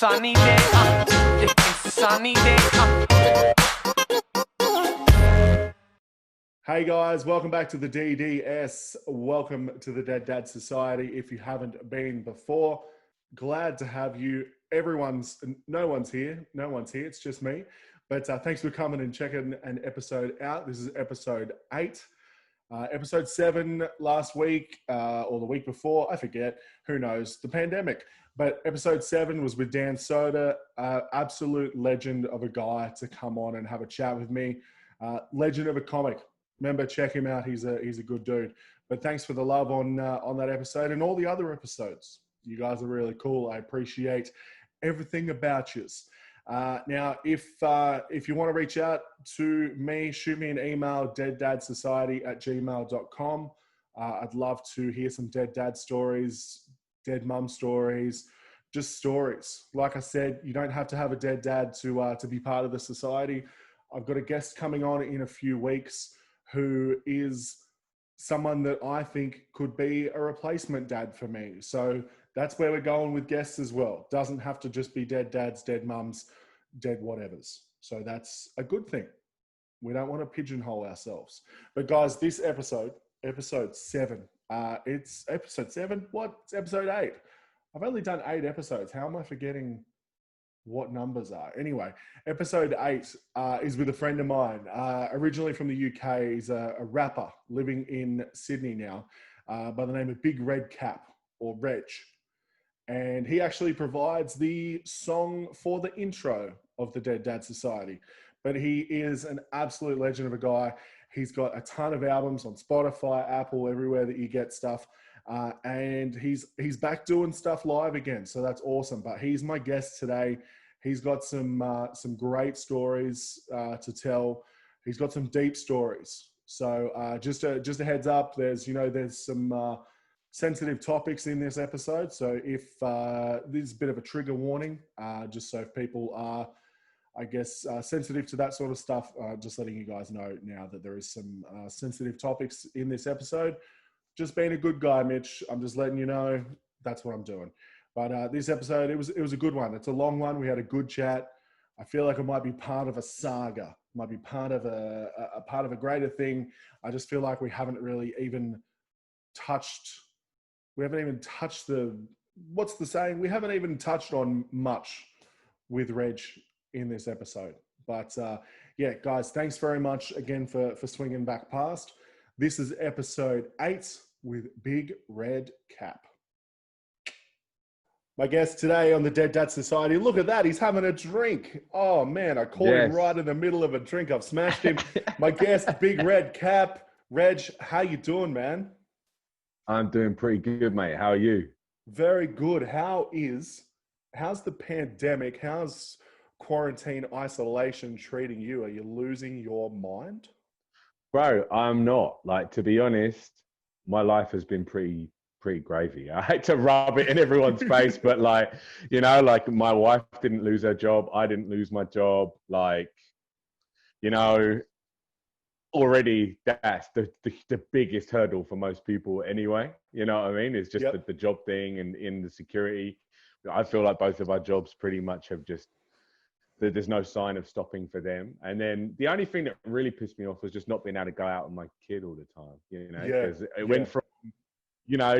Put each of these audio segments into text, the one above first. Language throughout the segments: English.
sunny day. It's a sunny day. Hey guys, welcome back to the DDS. Welcome to the Dead Dad Society. If you haven't been before, glad to have you. No one's here. It's just me. But thanks for coming and checking an episode out. This is episode 8. Episode 7 last week or the week before, I forget. Who knows? The pandemic. But episode 7 was with Dan Soda, absolute legend of a guy to come on and have a chat with me. Legend of a comic. Remember, check him out. He's a good dude. But thanks for the love on that episode and all the other episodes. You guys are really cool. I appreciate everything about you. Now, if you want to reach out to me, shoot me an email, deaddadsociety@gmail.com. I'd love to hear some dead dad stories, dead mum stories, just stories. Like I said, you don't have to have a dead dad to be part of the society. I've got a guest coming on in a few weeks who is someone that I think could be a replacement dad for me. So that's where we're going with guests as well. Doesn't have to just be dead dads, dead mums, dead whatevers. So that's a good thing. We don't want to pigeonhole ourselves. But guys, this episode 7. It's episode 7? What? It's episode 8. I've only done 8 episodes. How am I forgetting what numbers are? Anyway, episode 8 is with a friend of mine, originally from the UK. He's a rapper living in Sydney now, by the name of Bigredcap, or Reg. And he actually provides the song for the intro of the Dead Dad Society. But he is an absolute legend of a guy. He's got a ton of albums on Spotify, Apple, everywhere that you get stuff. And he's back doing stuff live again. So that's awesome. But he's my guest today. He's got some great stories to tell. He's got some deep stories. So just a heads up, there's some sensitive topics in this episode. So if this is a bit of a trigger warning, just so if people are, I guess, sensitive to that sort of stuff, just letting you guys know now that there is some sensitive topics in this episode. Just being a good guy, Mitch. I'm just letting you know that's what I'm doing. But this episode, it was a good one. It's a long one. We had a good chat. I feel like it might be part of a saga. Might be part of a greater thing. I just feel like we haven't really even touched. We haven't even touched what's the saying? We haven't even touched on much with Reg in this episode. But yeah, guys, thanks very much again for swinging back past. This is episode 8 with Bigredcap. My guest today on the Dead Dad Society, look at that, he's having a drink. Oh man, I caught him right in the middle of a drink. I've smashed him. My guest, Bigredcap. Reg, how you doing, man? I'm doing pretty good, mate. How are you? Very good. How's the pandemic? How's quarantine isolation treating you? Are you losing your mind? Bro, I'm not. Like, to be honest, my life has been pretty gravy. I hate to rub it in everyone's face, but like my wife didn't lose her job. I didn't lose my job. Like, already that's the biggest hurdle for most people anyway. You know what I mean? It's just the job thing and in the security. I feel like both of our jobs pretty much have just, there's no sign of stopping for them. And then the only thing that really pissed me off was just not being able to go out with my kid all the time, because it went from,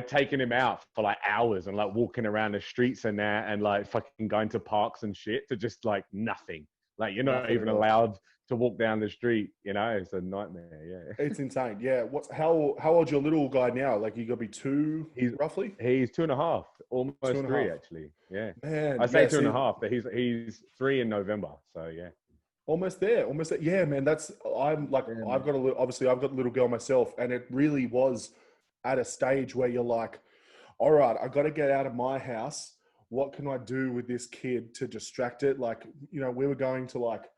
taking him out for like hours and like walking around the streets and that and like fucking going to parks and shit to just like nothing. Like you're not even allowed to walk down the street, it's a nightmare. Yeah. It's insane. Yeah. How old's your little guy now? Like you gotta be 2 roughly? He's 2.5, almost 3 actually. Yeah. Man. I say 2.5, but he's 3 in November. So yeah. Almost there. Yeah, man. I've got a little girl myself, and it really was at a stage where you're like, all right, I got to get out of my house. What can I do with this kid to distract it? Like, we were going to like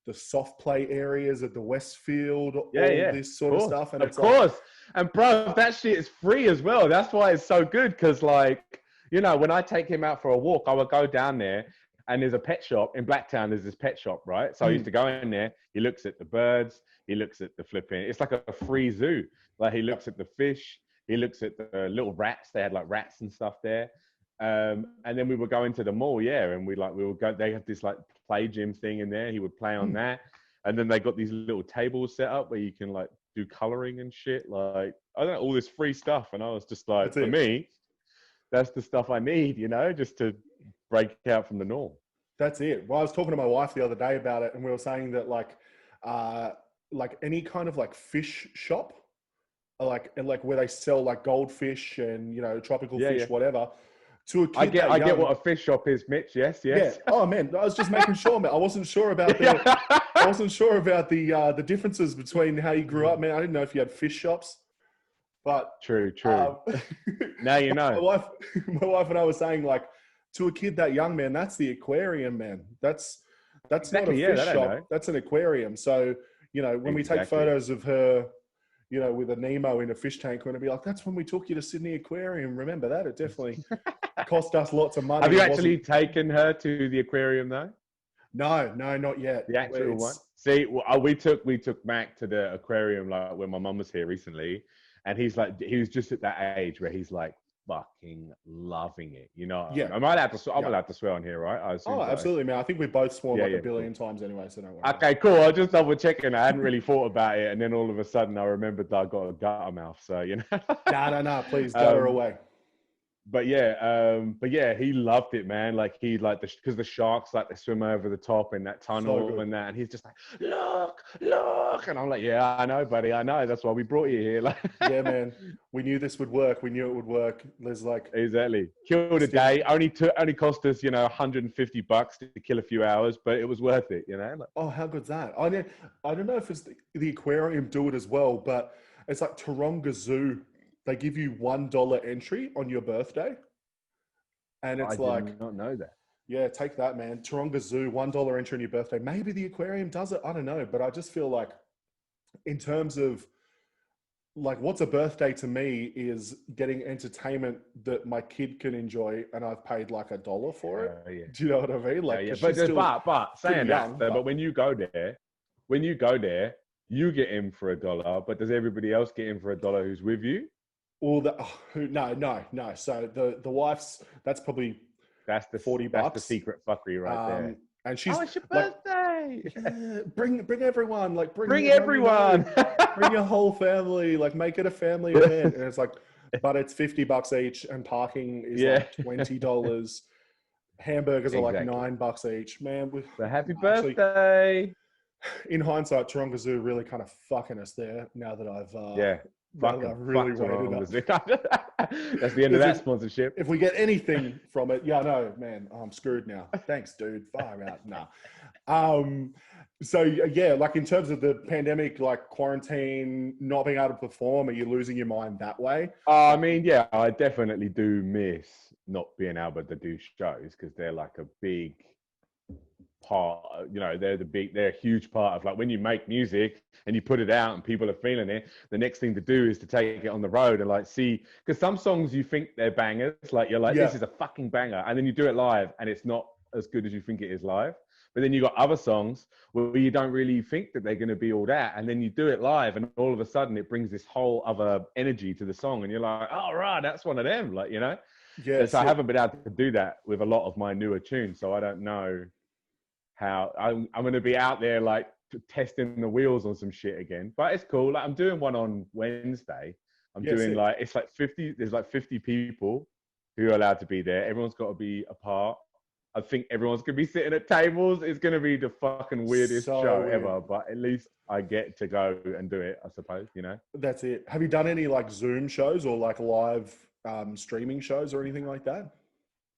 the soft play areas at the Westfield, this sort of stuff. And of course. And bro, that shit is free as well. That's why it's so good. Cause like, when I take him out for a walk, I would go down there and there's a pet shop in Blacktown. There's this pet shop, right? So I used to go in there. He looks at the birds. He looks at the flipping. It's like a free zoo. Like he looks at the fish. He looks at the little rats. They had like rats and stuff there. And then we were going to the mall, and we would go. They had this like play gym thing in there. He would play on that, and then they got these little tables set up where you can like do coloring and shit. Like I don't know, all this free stuff, and I was just like, for me, that's the stuff I need, just to break out from the norm. That's it. Well, I was talking to my wife the other day about it, and we were saying that like any kind of like fish shop, like where they sell like goldfish and tropical fish, whatever. To a kid I get what a fish shop is, Mitch. Yes. Yeah. Oh man, I was just making sure, man. I wasn't sure about the differences between how you grew up, man. I didn't know if you had fish shops, but true. Now you know. My wife and I were saying, like, to a kid that young, man, that's the aquarium, man. That's exactly, not a fish shop. That's an aquarium. So when we take photos of her, with a Nemo in a fish tank, we're going to be like, that's when we took you to Sydney Aquarium. Remember that? It definitely cost us lots of money. Have you actually taken her to the aquarium though? No, not yet. The actual one? See, we took Mac to the aquarium like when my mum was here recently, and he was just at that age where he's like fucking loving it. Yeah. I'm allowed to swear on here, right? Absolutely, man. I think we both sworn a billion times anyway, so don't worry. Okay, cool. I was just double checking. I hadn't really thought about it, and then all of a sudden I remembered that I got a gutter mouth. So No. Please gutter away. But he loved it, man. Like because the sharks they swim over the top in that tunnel and that, and he's just like, look, and I'm like, yeah, I know, buddy, I know. That's why we brought you here. Like, yeah, man, we knew this would work. We knew it would work. There's like exactly killed a day. Only cost us $150 to kill a few hours, but it was worth it. Like, oh, how good's that? I don't know if it's the aquarium do it as well, but it's like Taronga Zoo. They give you $1 entry on your birthday. And it's I did not know that. Yeah, take that, man. Taronga Zoo, $1 entry on your birthday. Maybe the aquarium does it. I don't know. But I just feel like in terms of like what's a birthday to me is getting entertainment that my kid can enjoy, and I've paid like $1 for it. Yeah. Do you know what I mean? Like, but saying that, but when you go there, you get in for $1, but does everybody else get in for $1 who's with you? No. So the wife's, that's probably that's the $40. That's the secret fuckery right there. And she's it's your birthday. Bring everyone. Like bring everyone. Bring your whole family. Like make it a family event. And it's like, but it's $50 each, and parking is like $20. Hamburgers are like $9 each. Man, so happy birthday. In hindsight, Taronga Zoo really kind of fucking us there. Now that I've really waited up. That's the end of that sponsorship. If we get anything from it, no, man, I'm screwed now. Thanks, dude. Far out. Nah. So yeah, like in terms of the pandemic, like quarantine, not being able to perform, are you losing your mind that way? I mean, yeah, I definitely do miss not being able to do shows because they're like a big part, they're a huge part of like when you make music and you put it out and people are feeling it, the next thing to do is to take it on the road and like see, because some songs you think they're bangers, like you're like, this is a fucking banger, and then you do it live and it's not as good as you think it is live. But then you got other songs where you don't really think that they're going to be all that, and then you do it live and all of a sudden it brings this whole other energy to the song and you're like, oh right, that's one of them, like, yeah. So I haven't been able to do that with a lot of my newer tunes, so I don't know how I'm going to be out there like testing the wheels on some shit again. But it's cool. Like I'm doing one on Wednesday. It's like 50. There's like 50 people who are allowed to be there. Everyone's got to be apart. I think everyone's going to be sitting at tables. It's going to be the fucking weirdest show ever. But at least I get to go and do it, I suppose. That's it. Have you done any like Zoom shows or like live streaming shows or anything like that?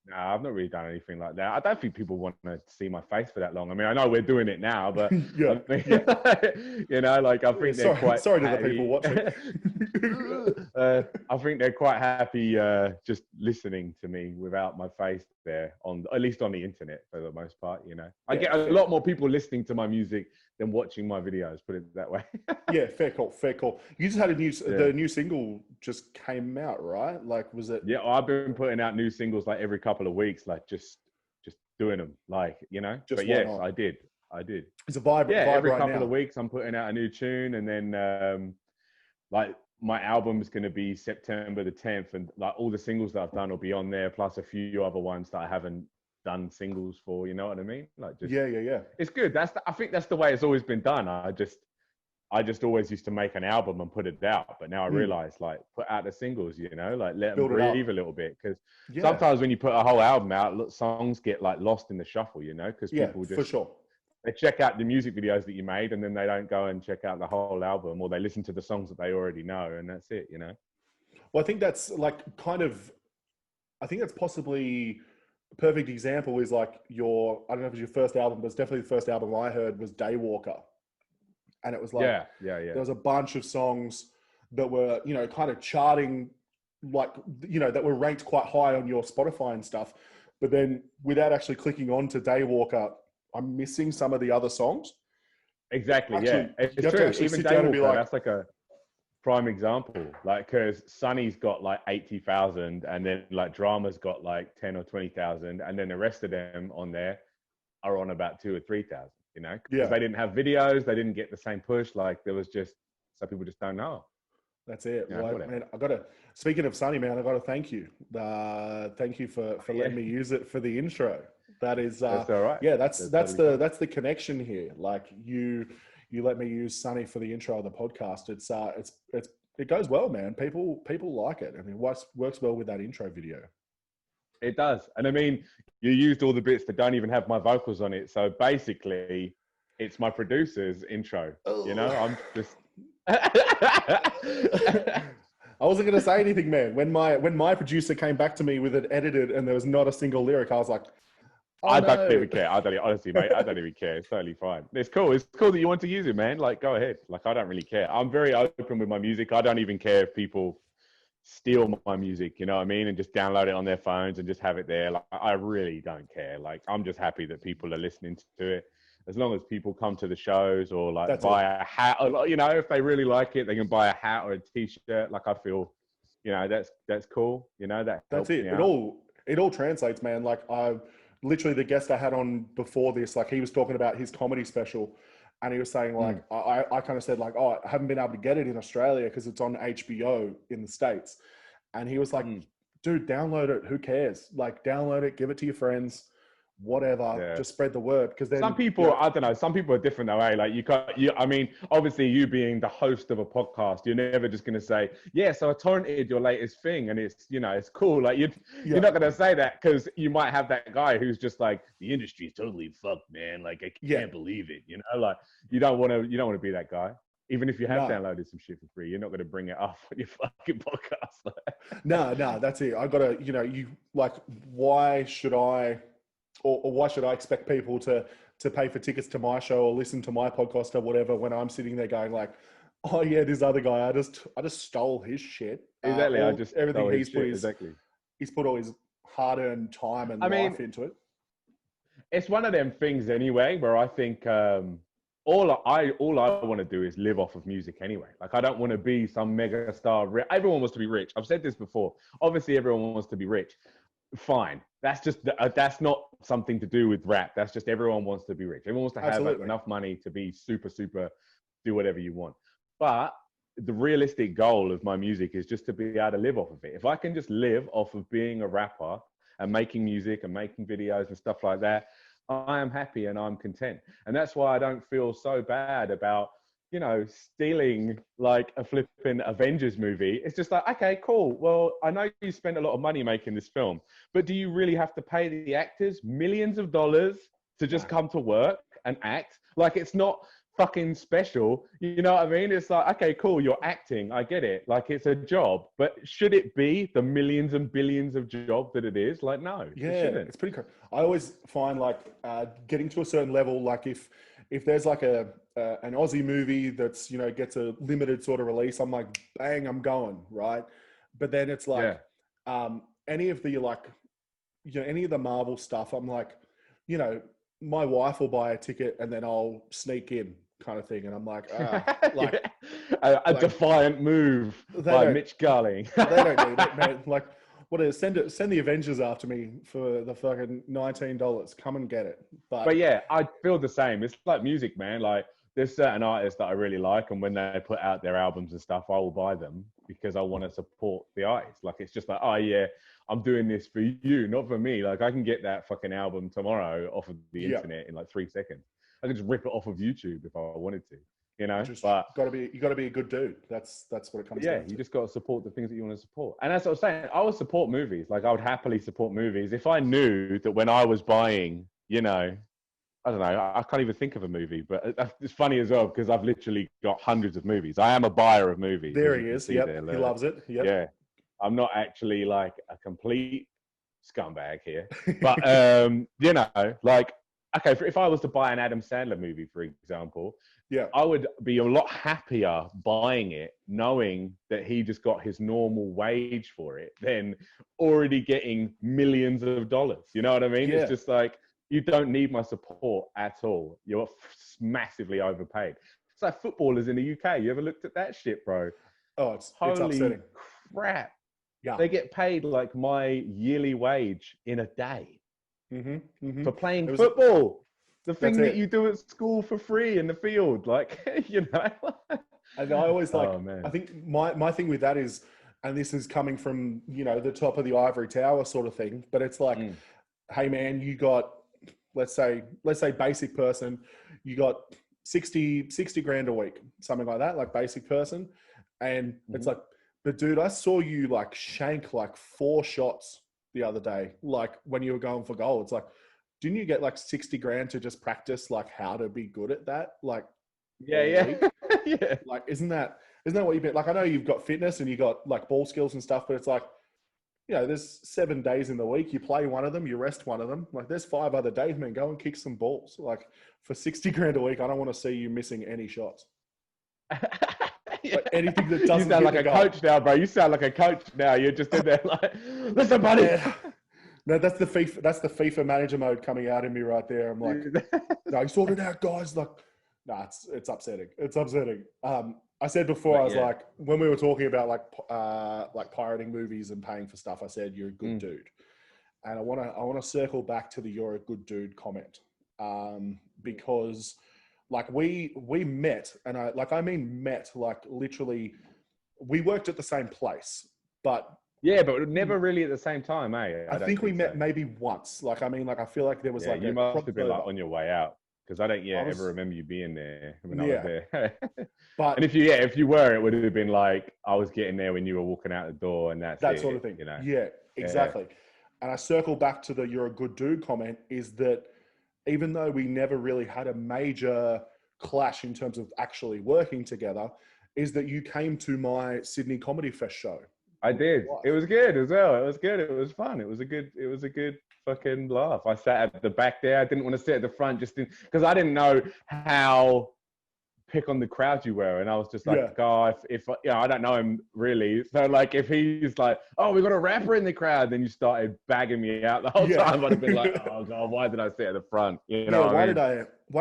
No, I've not really done anything like that. I don't think people want to see my face for that long. I mean, I know we're doing it now, but I think they're quite sorry to the people watching. I think they're quite happy just listening to me without my face there, at least on the internet for the most part. I get a lot more people listening to my music than watching my videos. Put it that way. Yeah, fair call. You just had the new single just came out, right? Like, was it? Yeah, I've been putting out new singles like every couple of weeks, like just doing them, like But yes, I did. It's a vibe. Yeah, vibe every right couple now. of weeks I'm putting out a new tune, and then like my album is going to be September the 10th, and like all the singles that I've done will be on there, plus a few other ones that I haven't done singles for. You know what I mean? Like, just yeah. It's good. I think that's the way it's always been done. I just always used to make an album and put it out, but now I realize, like, put out the singles. You know, like let them breathe a little bit, because sometimes when you put a whole album out, songs get like lost in the shuffle. You know, because people just for sure. They check out the music videos that you made, and then they don't go and check out the whole album, or they listen to the songs that they already know, and that's it, you know? Well, I think that's like I think that's possibly a perfect example is like I don't know if it was your first album, but it's definitely the first album I heard was Daywalker. And it was like, there was a bunch of songs that were, you know, kind of charting, like, you know, that were ranked quite high on your Spotify and stuff. But then without actually clicking on to Daywalker, I'm missing some of the other songs. Exactly, It's true. Even Daywalker, like, that's like a prime example. Like, because Sonny's got like 80,000, and then like Drama's got like 10 or 20,000, and then the rest of them on there are on about 2 or 3,000. You know, because they didn't have videos, they didn't get the same push. Like, there was just some people just don't know. That's it. Yeah, well, man, speaking of Sonny, man, I got to thank you. Thank you for letting me use it for the intro. That is, that's all right. Yeah, that's the connection here. Like, you let me use Sonny for the intro of the podcast. It goes well, man. People like it. I mean, works well with that intro video. It does. And I mean, you used all the bits that don't even have my vocals on it. So basically, it's my producer's intro. You know, I'm just... I wasn't going to say anything, man. When my producer came back to me with it edited and there was not a single lyric, I was like, I don't even care. Honestly, mate, I don't even care. It's totally fine. It's cool. It's cool that you want to use it, man. Like, go ahead. Like, I don't really care. I'm very open with my music. I don't even care if people steal my music, you know what I mean, and just download it on their phones and just have it there. Like, I really don't care. Like, I'm just happy that people are listening to it. As long as people come to the shows, or like buy a hat, or, you know, if they really like it, they can buy a hat or a t-shirt. Like, I feel, you know, that's cool. You know, that's it. It all translates, man. Like, literally the guest I had on before this, like, he was talking about his comedy special, and he was saying, like, I kind of said, like, oh, I haven't been able to get it in Australia because it's on HBO in the States. And he was like, dude, download it. Who cares? Like, download it, give it to your friends, whatever. Just spread the word. Because then some people, I don't know, some people are different that way. Like, I mean, obviously, you being the host of a podcast, you're never just going to say, yeah, so I torrented your latest thing and it's, you know, it's cool. Like, you're not going to say that, because you might have that guy who's just like, the industry is totally fucked, man. Like, I can't believe it. You know, like, you don't want to be that guy. Even if you have downloaded some shit for free, you're not going to bring it up on your fucking podcast. No, that's it. I got to, you know, why should I, or why should I expect people to pay for tickets to my show or listen to my podcast or whatever, when I'm sitting there going like, oh yeah, this other guy, I just stole his shit. Exactly. Everything he's put all his hard-earned time and life into it. It's one of them things anyway, where I think, all I want to do is live off of music anyway. Like, I don't want to be some mega star. Everyone wants to be rich. I've said this before. Obviously, everyone wants to be rich. Fine. That's just that's not something to do with rap. That's just everyone wants to be rich. Everyone wants to have enough money to be super, do whatever you want. But the realistic goal of my music is just to be able to live off of it. If I can just live off of being a rapper and making music and making videos and stuff like that, I am happy and I'm content. And that's why I don't feel so bad about, you know, stealing like a flipping Avengers movie. It's just like, okay, cool. Well, I know you spent a lot of money making this film, but do you really have to pay the actors millions of dollars to just come to work and act? Like, it's not fucking special. You know what I mean? It's like, okay, cool, you're acting. I get it. Like, it's a job, but should it be the millions and billions of job that it is? Like, no, yeah, it shouldn't. It's pretty cool. I always find like getting to a certain level, like if there's like an Aussie movie that's, you know, gets a limited sort of release, I'm like, bang, I'm going, right? But then it's like any of the, like, you know, any of the Marvel stuff, I'm like, you know, my wife will buy a ticket and then I'll sneak in, kind of thing. And I'm like, like a defiant move by Mitch Garling. They don't need it, man. Like, what is send the Avengers after me for the fucking $19. Come and get it. But yeah, I feel the same. It's like music, man. Like, there's certain artists that I really like, and when they put out their albums and stuff, I will buy them because I want to support the artist. Like, it's just like, oh yeah, I'm doing this for you, not for me. Like, I can get that fucking album tomorrow off of the internet in like 3 seconds. I can just rip it off of YouTube if I wanted to, you know. But you got to be a good dude. That's what it comes down to. Yeah, you just got to support the things that you want to support. And as I was saying, I would support movies. Like, I would happily support movies if I knew that when I was buying, you know, I don't know, I can't even think of a movie, but it's funny as well because I've literally got hundreds of movies. I am a buyer of movies. There he is. Yep, he loves it. Yep. Yeah, I'm not actually like a complete scumbag here, but you know, like, okay, if I was to buy an Adam Sandler movie, for example, I would be a lot happier buying it knowing that he just got his normal wage for it than already getting millions of dollars. You know what I mean? It's just like, you don't need my support at all. You're massively overpaid. It's like footballers in the UK. You ever looked at that shit, bro? Oh, it's Holy upsetting. Crap. Yeah. They get paid like my yearly wage in a day for playing football. The thing that you do at school for free in the field. Like, you know. And I always like, I think my thing with that is, and this is coming from, you know, the top of the ivory tower sort of thing, but it's like, hey man, you got, let's say basic person, you got 60 grand a week, something like that, like basic person. And it's like, but dude, I saw you like shank like 4 shots the other day, like when you were going for goal. It's like, didn't you get like 60 grand to just practice like how to be good at that? Like, yeah. Like, isn't that what you've been like? I know you've got fitness and you got like ball skills and stuff, but it's like, you know, there's 7 days in the week. You play one of them, you rest one of them. Like, there's 5 other days, man. Go and kick some balls. Like, for 60 grand a week, I don't want to see you missing any shots. Like, anything that doesn't. You sound like a coach now, bro. You sound like a coach now. You're just in there like, listen, buddy. Yeah. No, that's the FIFA manager mode coming out in me right there. I'm like, no, sort it out, guys. Like, no, it's upsetting. It's upsetting. I said before, I was like, when we were talking about like pirating movies and paying for stuff, I said you're a good dude, and I want to circle back to the "you're a good dude" comment, because like we met, and I mean met, like literally, we worked at the same place, but but never really at the same time, eh? I think we met maybe once. Like, I mean, like I feel like there was like you must have been like on your way out. Because I don't ever remember you being there when I was there. But and if you were, it would have been like I was getting there when you were walking out the door, and that sort of thing. You know? Yeah, exactly. And I circle back to the "you're a good dude" comment. Is that even though we never really had a major clash in terms of actually working together, is that you came to my Sydney Comedy Fest show. I did. It was good as well. It was good. It was fun. It was a good fucking laugh. I sat at the back there. I didn't want to sit at the front because I didn't know how pick on the crowd you were, and I was just like, if I don't know him really, so like if he's like, oh, we got a rapper in the crowd, then you started bagging me out the whole time. I'd have been like, oh god, why did I sit at the front? You know, why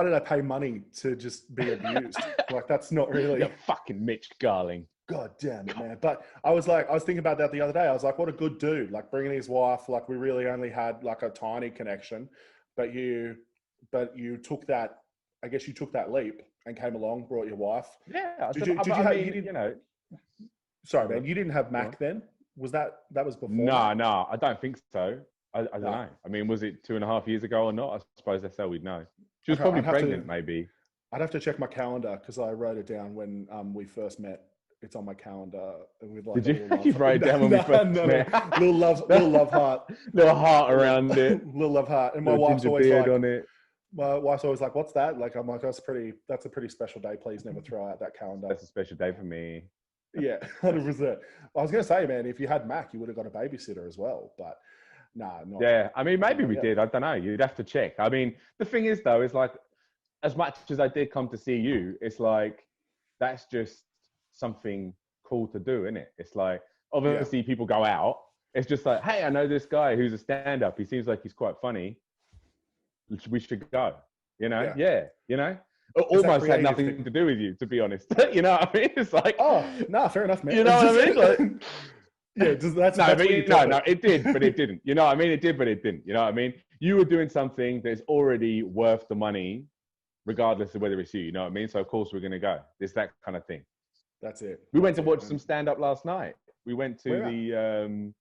did I pay money to just be abused? Like, that's not really. You're fucking Mitch Garling. God damn it, man. But I was thinking about that the other day. I was like, what a good dude. Like, bringing his wife, like we really only had like a tiny connection, but you took that, I guess you took that leap and came along, brought your wife. Yeah. Sorry, man, you didn't have Mac then? That was before? No, I don't think so. I don't know. I mean, was it 2.5 years ago or not? I suppose that's how we'd know. She was probably pregnant, maybe. I'd have to check my calendar because I wrote it down when we first met. It's on my calendar with like. Did you? You wrote it down when we first met. Little love heart. Little heart around it. Little love heart. And my wife's always like, on it. My wife's always like, "What's that?" Like, I'm like, "That's a pretty special day. Please never throw out that calendar." That's a special day for me. Yeah, 100%. I was gonna say, man, if you had Mac, you would have got a babysitter as well. But nah, not. Yeah, I mean, maybe we did. I don't know. You'd have to check. I mean, the thing is, though, is like, as much as I did come to see you, it's like that's just something cool to do, isn't it? It's like, obviously people go out. It's just like, hey, I know this guy who's a stand-up. He seems like he's quite funny. We should go. You know? Yeah. You know? Almost had nothing to do with you, to be honest. You know what I mean? It's like, oh, no, fair enough, man. You know what I mean? Like, yeah, that's no, it did, but it didn't. You know what I mean? It did, but it didn't. You know what I mean? You were doing something that's already worth the money regardless of whether it's you. You know what I mean? So of course we're gonna go. It's that kind of thing. That's it. We went to watch some stand up last night. We went to the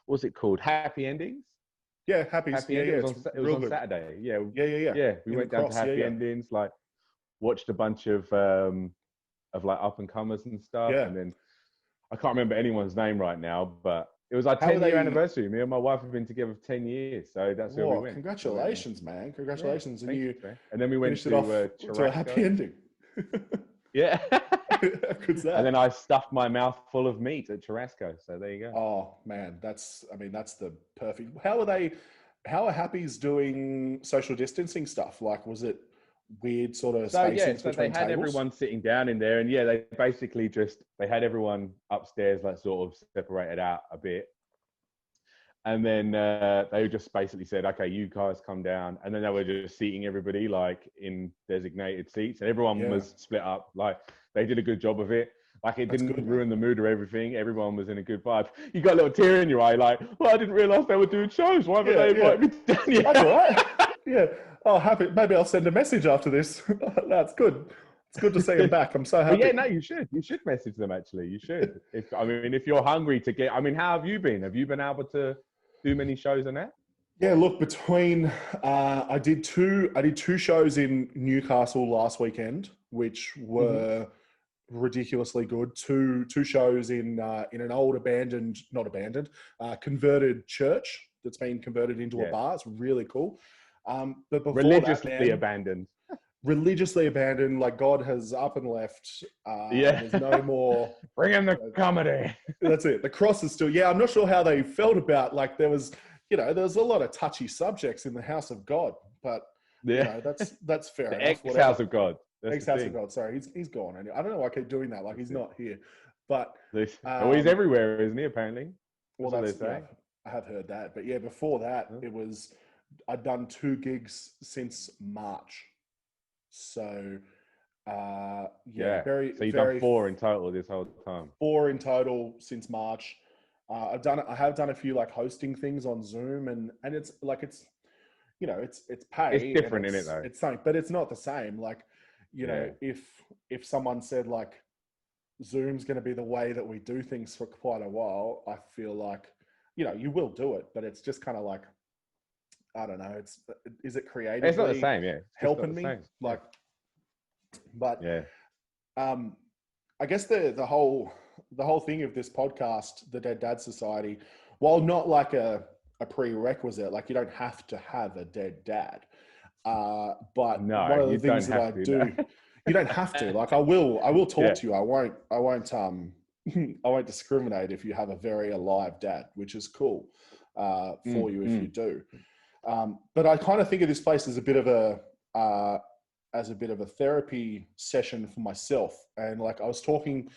what's it called? Happy Endings. Yeah, Happy Endings. It was on Saturday. Yeah. We went down to Happy Endings. Like, watched a bunch of like up and comers and stuff. Yeah. And then I can't remember anyone's name right now, but it was our 10-year anniversary. Me and my wife have been together for 10 years, so that's where we went. Congratulations, man! Congratulations, and then we went to a happy ending. Yeah. Good's that? And then I stuffed my mouth full of meat at Churrasco. So there you go. Oh man, that's the perfect. How are Happy's doing social distancing stuff? Like, was it weird sort of spacing so between they had tables? everyone sitting down in there, and they basically they had everyone upstairs, like sort of separated out a bit. And then they just basically said, okay, you guys come down. And then they were just seating everybody like in designated seats, and everyone was split up. Like, they did a good job of it. Like, it didn't ruin the mood or everything. Everyone was in a good vibe. You got a little tear in your eye, like, well, I didn't realize they were doing shows. Why haven't they invited me down yet? That's all right. Yeah. Oh, happy. Maybe I'll send a message after this. That's good. It's good to see them back. I'm so happy. But yeah, no, you should. You should message them, actually. You should. If you're hungry to get... how have you been? Have you been able to do many shows on that? Yeah, look, between I did two shows in Newcastle last weekend, which were ridiculously good. Two shows in an old converted church that's been converted into a bar. It's really cool. But before religiously abandoned. Religiously abandoned, like God has up and left. There's no more. Bring in the comedy. That's it. The cross is still. Yeah, I'm not sure how they felt about. Like, there was a lot of touchy subjects in the house of God, but that's fair. The ex-house of God. Ex-house of God. Sorry, he's gone. I don't know why I keep doing that. Like, he's not here, but he's everywhere, isn't he? Apparently. Well, I have heard that, but yeah, before that, I'd done 2 gigs since March. So, So you've done 4 in total this whole time. 4 in total since March. I have done a few like hosting things on Zoom, and it's like it's pay. It's different in it though. It's something, but it's not the same. Like, if someone said like Zoom's going to be the way that we do things for quite a while, I feel like you will do it, but it's just kind of like, I don't know. Is it creatively? It's not the same, helping me, like, but I guess the whole thing of this podcast, the Dead Dad Society, while not like a prerequisite, like you don't have to have a dead dad, but no, one of the things that I do, you don't have to. Like, I will talk to you. I won't discriminate if you have a very alive dad, which is cool for you if you do. But I kind of think of this place as a bit of a therapy session for myself. And like, I was talking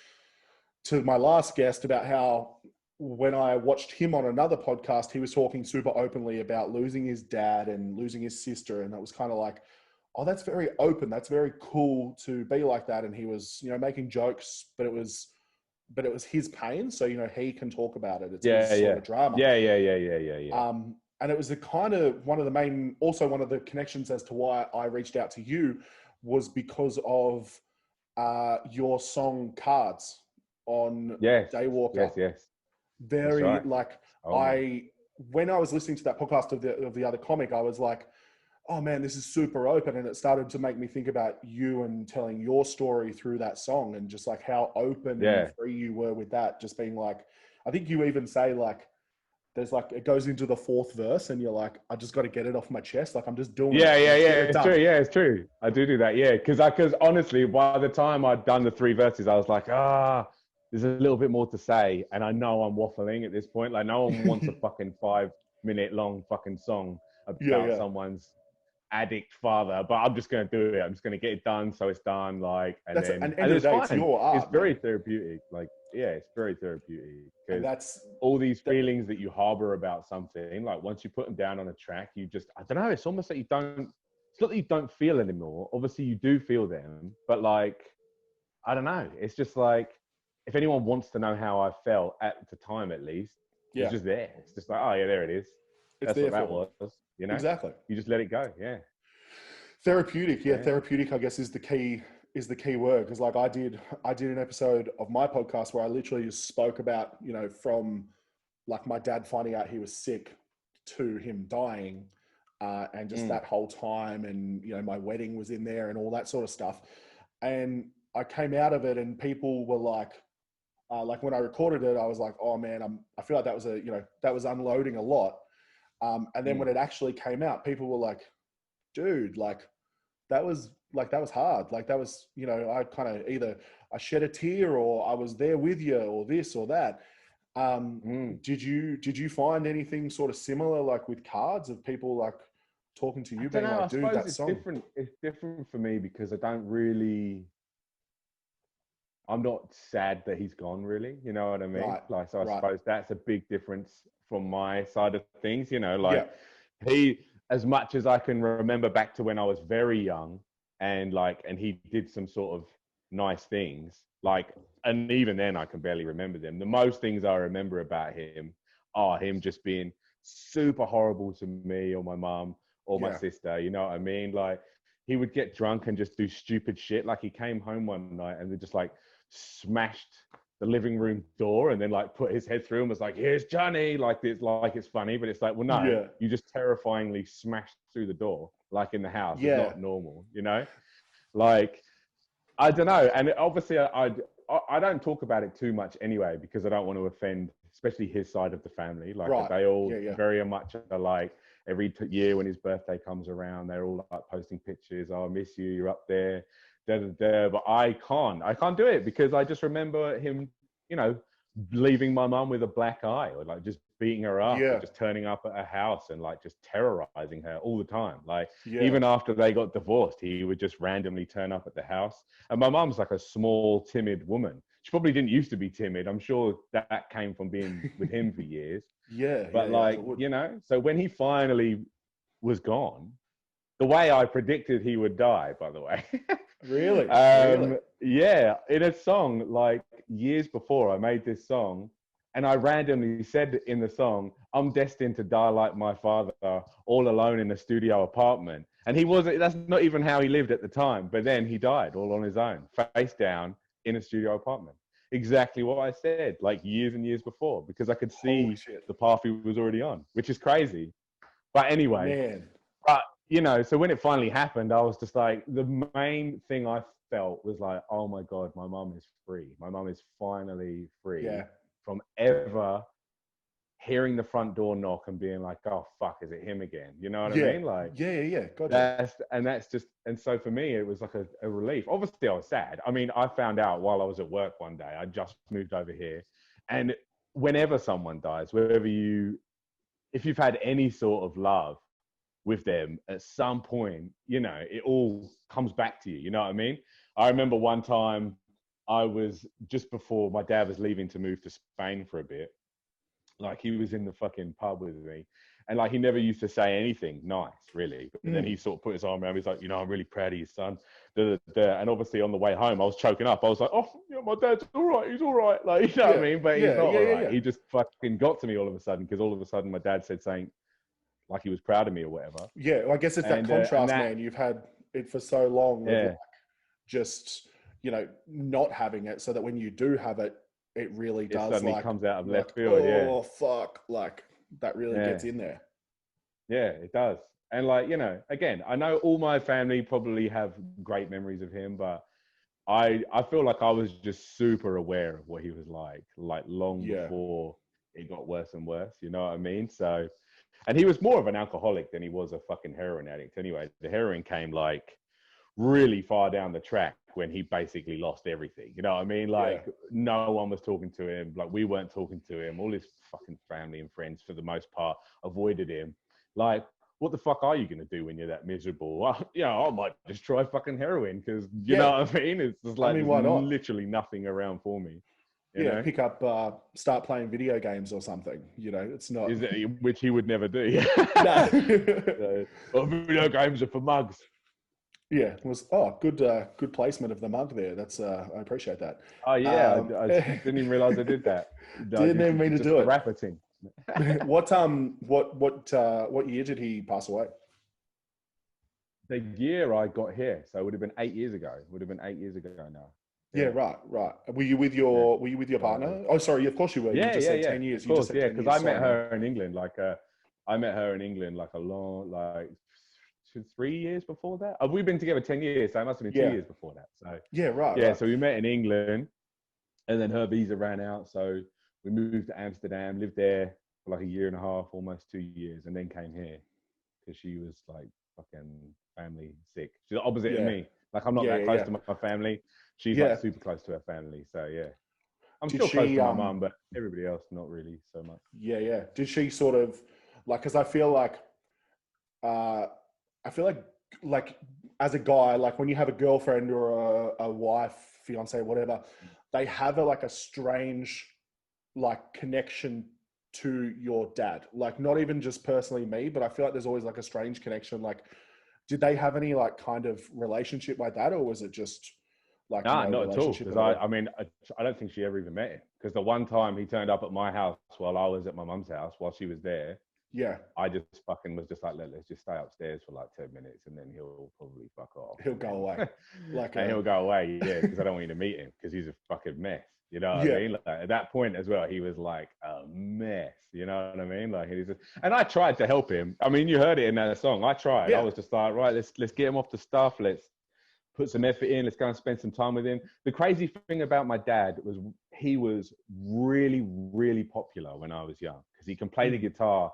to my last guest about how when I watched him on another podcast, he was talking super openly about losing his dad and losing his sister. And that was kind of like, oh, that's very open. That's very cool to be like that. And he was, making jokes, but it was his pain. So, he can talk about it. It's his sort of drama. Yeah. And it was one of the connections as to why I reached out to you was because of your song Cards on Daywalker. Yes. Very right. like, when I was listening to that podcast of the other comic, I was like, oh man, this is super open. And it started to make me think about you and telling your story through that song, and just like how open and free you were with that. Just being like, I think you even say like, there's like, it goes into the 4th verse and you're like, I just got to get it off my chest. Like, I'm just doing it. It's true. Yeah, it's true. I do that. Yeah. Cause honestly, by the time I'd done the 3 verses, I was like, there's a little bit more to say. And I know I'm waffling at this point. Like, no one wants a fucking 5-minute long fucking song about someone's addict father, but I'm just going to do it. I'm just going to get it done. So it's done. Like, and it's fine. It's your art. It's very therapeutic. Like, it's very therapeutic. Because that's all these feelings that you harbor about something, like once you put them down on a track, you just, I don't know, it's almost like it's not that you don't feel anymore. Obviously you do feel them, but like, I don't know. It's just like, if anyone wants to know how I felt at the time, at least, it's just there. It's just like, oh yeah, there it is. That's what that was. Exactly. You just let it go. Yeah. Therapeutic, yeah, Yeah. therapeutic. I guess is the key word, because like I did an episode of my podcast where I literally just spoke about, you know, from like my dad finding out he was sick to him dying, and just that whole time, and you know, my wedding was in there and all that sort of stuff. And I came out of it, and people were like when I recorded it, I was like, oh man, I feel like that was that was unloading a lot. And then when it actually came out, people were like, dude, like that was hard. Like that was, you know, I kind of either I shed a tear or I was there with you or this or that. Did you find anything sort of similar, like with cards, of people like talking to you, I don't being know. like, I dude, suppose that it's song? different. It's different for me because I don't really. I'm not sad that he's gone, really. You know what I mean? Right. Like, so I Right. suppose that's a big difference from my side of things. You know, Yeah. like he, as much as I can remember back to when I was very young, and he did some sort of nice things. Like, and even then, I can barely remember them. The most things I remember about him are him just being super horrible to me or my mum or my Yeah. sister. You know what I mean? Like, he would get drunk and just do stupid shit. Like, he came home one night and they just like smashed the living room door and then like put his head through and was like, here's Johnny, like it's funny, but it's like, well, no, Yeah. you just terrifyingly smashed through the door like in the house. Yeah. It's not normal, you know? Like, I don't know. And obviously I don't talk about it too much anyway, because I don't want to offend especially his side of the family. Like, Right. they all Yeah. very much are like, every year when his birthday comes around, they're all like posting pictures. Oh, I miss you, you're up there. But I can't do it, because I just remember him, you know, leaving my mum with a black eye, or like just beating her up, Yeah. or just turning up at her house and like just terrorizing her all the time. Like, Yeah. even after they got divorced, he would just randomly turn up at the house. And my mum's like a small, timid woman. She probably didn't used to be timid. I'm sure that came from being with him for years. Yeah. But yeah, like, you know, so when he finally was gone, the way I predicted he would die, by the way. Really? Really? Yeah, in a song, like years before, I made this song, and I randomly said in the song, I'm destined to die like my father, all alone in a studio apartment. And he wasn't, that's not even how he lived at the time. But then he died all on his own, face down in a studio apartment. Exactly what I said, like years and years before, because I could Holy see shit. the path he was already on, which is crazy. But anyway, Man. but you know, so when it finally happened, I was just like, the main thing I felt was like, oh my God, my mum is free. My mum is finally free Yeah. from ever hearing the front door knock and being like, oh fuck, is it him again? You know what Yeah. I mean? Like, Yeah. Gotcha. that's just, and so for me, it was like a relief. Obviously, I was sad. I mean, I found out while I was at work one day. I just moved over here, and whenever someone dies, if you've had any sort of love with them at some point, you know, it all comes back to you. You know what I mean? I remember one time I was just before my dad was leaving to move to Spain for a bit. Like, he was in the fucking pub with me, and like, he never used to say anything nice, really. But then he sort of put his arm around me. He's like, you know, I'm really proud of you, son. And obviously on the way home, I was choking up. I was like, oh, you know, my dad's all right. He's all right. Like, you know what I mean? But he's not all right. He just fucking got to me all of a sudden, because all of a sudden my dad said something like he was proud of me or whatever. Yeah, well, I guess it's that contrast, man. You've had it for so long, of like just, you know, not having it, so that when you do have it, it really does, suddenly like, comes out of left like, field. oh fuck, like that really gets in there. Yeah, it does. And like, you know, again, I know all my family probably have great memories of him, but I feel like I was just super aware of what he was like long before it got worse and worse. You know what I mean? So, and he was more of an alcoholic than he was a fucking heroin addict. Anyway, the heroin came like really far down the track when he basically lost everything. You know what I mean? Like, no one was talking to him. Like, we weren't talking to him. All his fucking family and friends, for the most part, avoided him. Like, what the fuck are you going to do when you're that miserable? Well, you know, I might just try fucking heroin, because, you know what I mean? It's just like, why not? Literally nothing around for me. You know? Pick up, start playing video games or something. You know, it's not... Which he would never do. No. So, video games are for mugs. Yeah, it was good placement of the mug there. That's I appreciate that. Oh yeah, I didn't even realize I did that. Didn't even mean to do it. Rapper thing. What year did he pass away? the year I got here, so it would have been 8 years ago. It would have been 8 years ago now. Yeah, right. Were you with your partner? Oh, sorry. Of course you were. You just said 10 years. Of course, you just said 10 because years. I met Sorry, man. her in England. I met her in England like a long, like 3 years before that. We've been together 10 years, so it must have been 2 years before that. So yeah, right. yeah, right. so we met in England, and then her visa ran out, so we moved to Amsterdam, lived there for like a year and a half, almost 2 years, and then came here because she was like fucking family sick. She's the opposite of me. Like I'm not that close to my family. She's like super close to her family. So yeah, I'm still close to my mum, but everybody else not really so much. Yeah. Did she sort of like? Because I feel like as a guy, like when you have a girlfriend or a wife, fiance, whatever, they have a strange like connection to your dad. Like not even just personally me, but I feel like there's always like a strange connection. Like, did they have any like kind of relationship like that, or was it just like no, not at all? Because I don't think she ever even met him. Because the one time he turned up at my house while I was at my mum's house while she was there, I just fucking was just like, let's just stay upstairs for like 10 minutes and then he'll probably fuck off. He'll go away. He'll go away, yeah, because I don't want you to meet him because he's a fucking mess. You know what I mean? Like, at that point as well, he was like a mess. You know what I mean? Like, and I tried to help him. I mean, you heard it in that song. I tried. I was just like, right, let's get him off the stuff. Let's put some effort in. Let's go and spend some time with him. The crazy thing about my dad was he was really, really popular when I was young because he can play the guitar.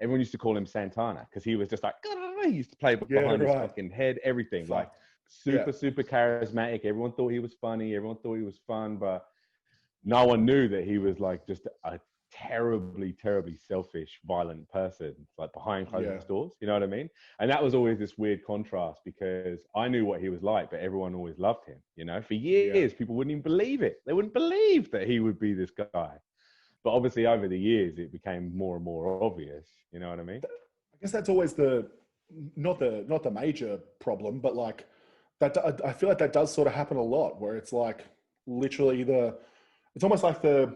Everyone used to call him Santana because he was just like, he used to play behind his fucking head, everything. Like super charismatic. Everyone thought he was funny. Everyone thought he was fun, but no one knew that he was like just a terribly, terribly selfish, violent person, like behind closed doors. You know what I mean? And that was always this weird contrast because I knew what he was like, but everyone always loved him. You know, for years, people wouldn't even believe it. They wouldn't believe that he would be this guy. But obviously, over the years, it became more and more obvious. You know what I mean? I guess that's always not the major problem, but like that. I feel like that does sort of happen a lot, where it's like literally it's almost like the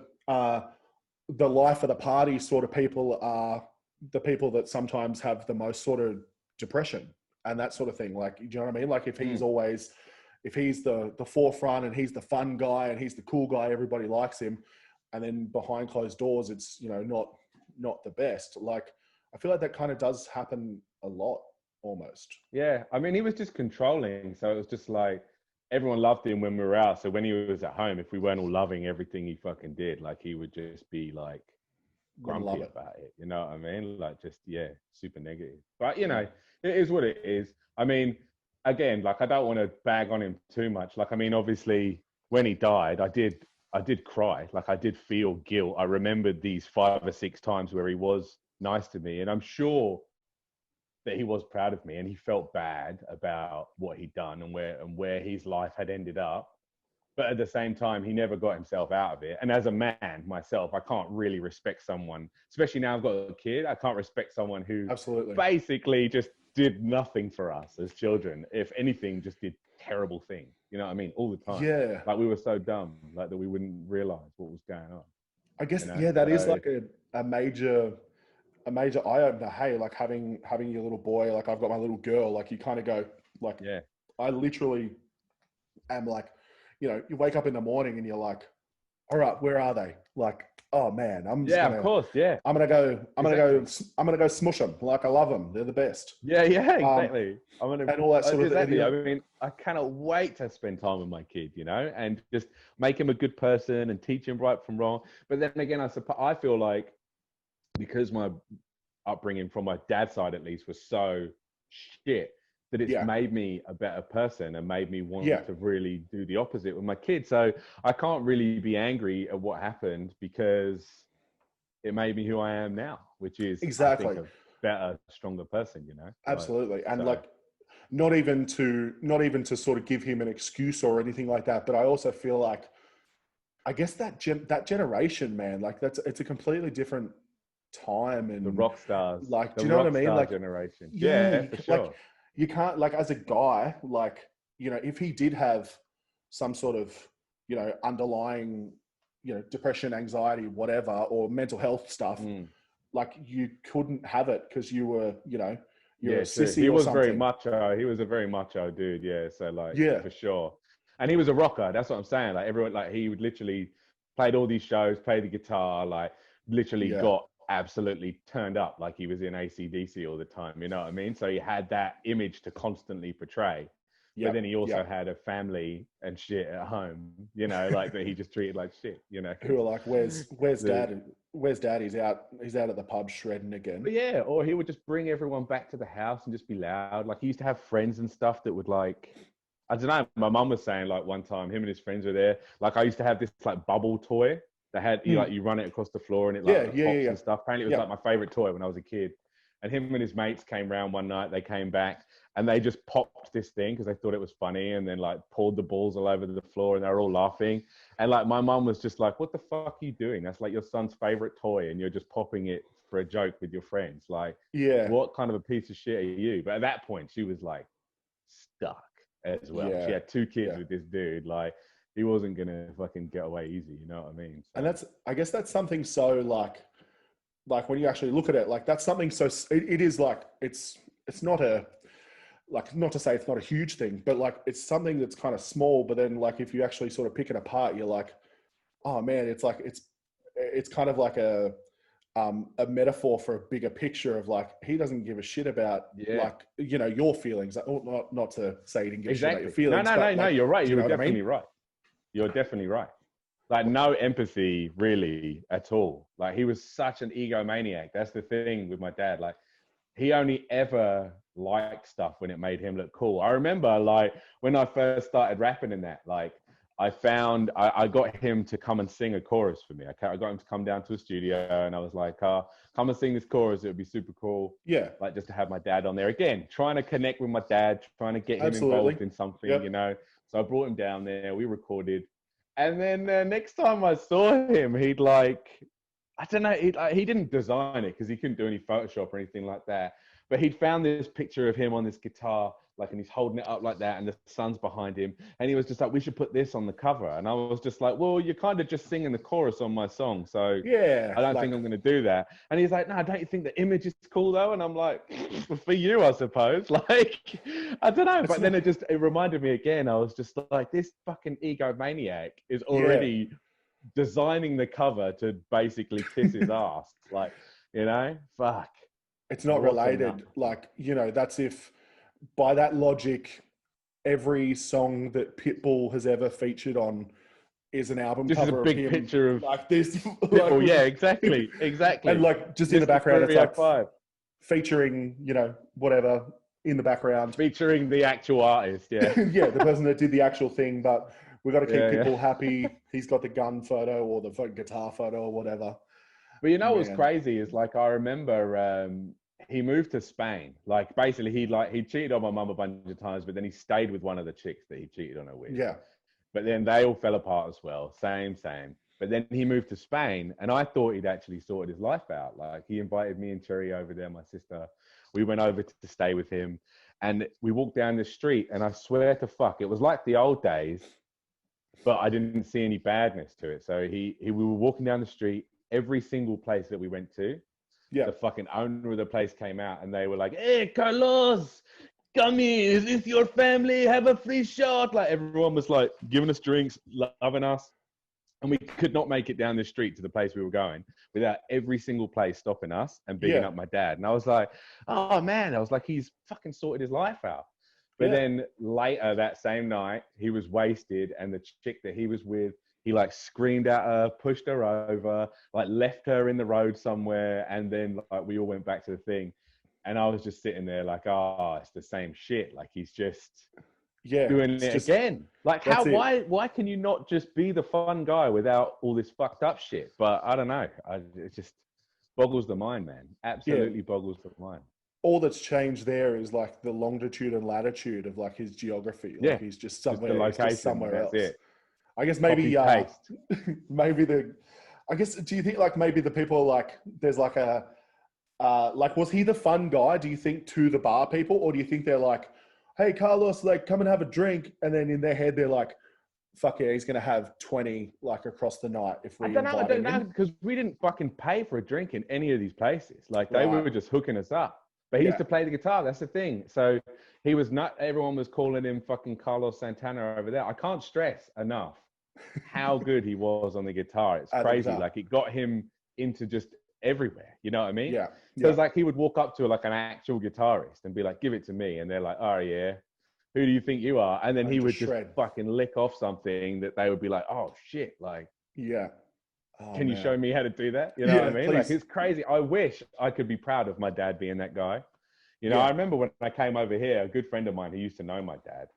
life of the party sort of people are the people that sometimes have the most sort of depression and that sort of thing. Like, do you know what I mean? Like if he's the forefront and he's the fun guy and he's the cool guy, everybody likes him. And then behind closed doors, it's, you know, not the best. Like, I feel like that kind of does happen a lot almost. Yeah. I mean, he was just controlling. So it was just like, everyone loved him when we were out. So when he was at home, if we weren't all loving everything he fucking did, like he would just be like grumpy about it. You know what I mean? Like just, super negative. But, you know, it is what it is. I mean, again, like I don't want to bag on him too much. Like, I mean, obviously when he died, I did cry. Like I did feel guilt. I remembered these 5 or 6 times where he was nice to me. And I'm sure that he was proud of me and he felt bad about what he'd done and where his life had ended up. But at the same time, he never got himself out of it. And as a man myself, I can't really respect someone, especially now I've got a kid, I can't respect someone who basically just did nothing for us as children. If anything, just did terrible things. You know what I mean? All the time. Yeah. Like we were so dumb, like that we wouldn't realize what was going on. I guess, you know? That is like a major eye opener. Hey, like having your little boy, like I've got my little girl, like you kind of go like, I literally am like, you know, you wake up in the morning and you're like, all right, where are they? Like, oh man, I'm just of course. Yeah. I'm going to go smush them. Like I love them. They're the best. Yeah, exactly. And all that sort of thing. I mean, I cannot wait to spend time with my kid, you know, and just make him a good person and teach him right from wrong. But then again, I feel like because my upbringing from my dad's side, at least, was so shit, that it's made me a better person and made me want to really do the opposite with my kids. So I can't really be angry at what happened because it made me who I am now, which is I think, a better, stronger person, you know? Absolutely. And like, not even to sort of give him an excuse or anything like that, but I also feel like, I guess that generation, man, like it's a completely different time. And the rock stars, like, do you know what I mean? Like generation. For sure. Like, you can't, like, as a guy, like, you know, if he did have some sort of, you know, underlying, you know, depression, anxiety, whatever, or mental health stuff, like you couldn't have it because you were, you know, you're a Yeah, true. sissy He or was very something. macho. He was a very macho dude. Yeah. So like, Yeah, for sure. And he was a rocker. That's what I'm saying. Like everyone, like he would literally played all these shows, played the guitar, like literally yeah, got absolutely turned up like he was in AC/DC all the time. You know what I mean? So he had that image to constantly portray. But yep, then he also yep. had a family and shit at home, you know, like that he just treated like shit, you know. Who are like, where's The, dad? And where's dad? He's out at the pub shredding again. but yeah, or he would just bring everyone back to the house and just be loud. Like he used to have friends and stuff that would like, I don't know. My mum was saying like one time him and his friends were there. Like I used to have this like bubble toy that had you Mm. like you run it across the floor and it Yeah, like yeah, yeah, pops yeah. and stuff. Apparently it was like Yep. my favorite toy when I was a kid. And him and his mates came round one night. They came back and they just popped this thing because they thought it was funny and then like poured the balls all over the floor and they were all laughing. And like my mum was just like, "What the fuck are you doing? That's like your son's favorite toy and you're just popping it for a joke with your friends. Like, Yeah, what kind of a piece of shit are you?" But at that point, she was like stuck as well. She yeah, had two kids yeah. with this dude. Like, he wasn't gonna fucking get away easy. You know what I mean? And So I guess that's something so like when you actually look at it, like that's something so it is like it's not a like not to say it's not a huge thing, but like it's something that's kind of small. But then like if you actually sort of pick it apart, you're like, oh man, it's like it's kind of like a metaphor for a bigger picture of like he doesn't give a shit about yeah, like your feelings. Not to say he didn't give a shit about your exactly. No, feelings, no, no, but no. like, You're right. do you You were know what I mean? definitely right. You're definitely right. Like no empathy really at all. Like he was such an egomaniac. That's the thing with my dad. Like he only ever liked stuff when it made him look cool. I remember like when I first started rapping in that, like I got him to come and sing a chorus for me. I got him to come down to a studio and I was like, come and sing this chorus. It would be super cool. Yeah, Like just to have my dad on there again, trying to connect with my dad, trying to get him absolutely. involved in something, you Yep. know. So I brought him down there. We recorded. And then next time I saw him, he'd like, I don't know, he didn't design it because he couldn't do any Photoshop or anything like that. But he'd found this picture of him on this guitar, like, and he's holding it up like that, and the sun's behind him. And he was just like, we should put this on the cover. And I was just like, well, you're kind of just singing the chorus on my song. So Yeah, I don't like think I'm going to do that. And he's like, no, don't you think the image is cool though? And I'm like, for you, I suppose. Like, I don't know. it's But not, then it reminded me again. I was just like, this fucking egomaniac is yeah. already designing the cover to basically kiss his ass. Like, you know, fuck. It's not What a nut. related. Like, that's if by that logic, every song that Pitbull has ever featured on is an album This is a cover of big him picture of like this. Pitbull. Like, Yeah, exactly. and Exactly. like just in the Mr. background, it's like 305. featuring, whatever in the background. Featuring the actual artist. Yeah. Yeah, the person that did the actual thing, but we got to keep Yeah, yeah. Pitbull happy. He's got the gun photo or the guitar photo or whatever. But you know what's Man. crazy is like I remember he moved to Spain. Like basically he cheated on my mum a bunch of times, but then he stayed with one of the chicks that he cheated on her with. Yeah. But then they all fell apart as well. Same. But then he moved to Spain and I thought he'd actually sorted his life out. Like he invited me and Cherry over there, my sister. We went over to stay with him and we walked down the street and I swear to fuck, it was like the old days, but I didn't see any badness to it. So we were walking down the street, every single place that we went to, Yeah. the fucking owner of the place came out and they were like, "Hey, Carlos, come in. Is this your family? Have a free shot." Like everyone was like giving us drinks, loving us. And we could not make it down the street to the place we were going without every single place stopping us and bigging Yeah. up my dad. And I was like, oh man, I was like, he's fucking sorted his life out. But Yeah. then later that same night, he was wasted and the chick that he was with, he like screamed at her, pushed her over, like left her in the road somewhere. And then like we all went back to the thing. And I was just sitting there like, oh, it's the same shit. Like he's just doing It's it just, again. Like that's it. why can you not just be the fun guy without all this fucked up shit? But I don't know. It just boggles the mind, man. Absolutely boggles the mind. All that's changed there is like the longitude and latitude of like his geography. Yeah. Like he's just Just the somewhere, he's just location. somewhere That's else. it. I guess Copy maybe, paste. maybe I guess, do you think like maybe the people like, there's like like, was he the fun guy, do you think, to the bar people? Or do you think they're like, hey, Carlos, like, come and have a drink. And then in their head, they're like, fuck yeah, he's going to have 20 like across the night if we invite I don't him know, in. because we didn't fucking pay for a drink in any of these places. Like they Right. were just hooking us up. But he used to play the guitar. That's the thing. So he was not. Everyone was calling him fucking Carlos Santana over there. I can't stress enough how good he was on the guitar. It's crazy. Like it got him into just everywhere. You know what I mean? Yeah. So it's like he would walk up to like an actual guitarist and be like, "Give it to me," and they're like, "Oh yeah, who do you think you are?" And then he would just fucking lick off something that they would be like, "Oh shit!" Like, yeah. Oh, can you show me how to do that? You know what I mean? Please. Like, it's crazy. I wish I could be proud of my dad being that guy. You know, I remember when I came over here, a good friend of mine who used to know my dad,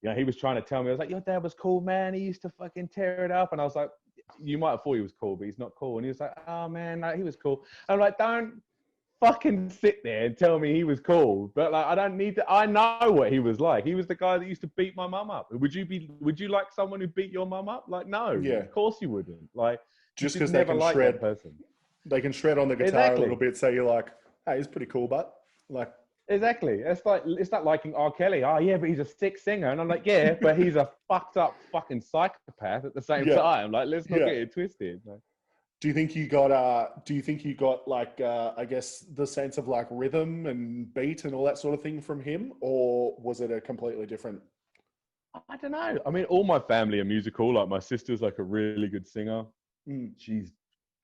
you know, he was trying to tell me, I was like, your dad was cool, man. He used to fucking tear it up. And I was like, you might have thought he was cool, but he's not cool. And he was like, oh man, like, he was cool. I'm like, don't fucking sit there and tell me he was cool. But like, I don't need to, I know what he was like. He was the guy that used to beat my mum up. Would you like someone who beat your mum up? Like, no, of course you wouldn't. Like, just because they can shred, they can shred on the guitar a little bit. So you're like, hey, he's pretty cool, but like, exactly. It's like liking R. Kelly. Oh yeah, but he's a sick singer. And I'm like, yeah, but he's a fucked up fucking psychopath at the same time. Like, let's not get it twisted. Like, do you think you got like I guess the sense of like rhythm and beat and all that sort of thing from him, or was it a completely different? I don't know. I mean, all my family are musical. Like my sister's like a really good singer. She's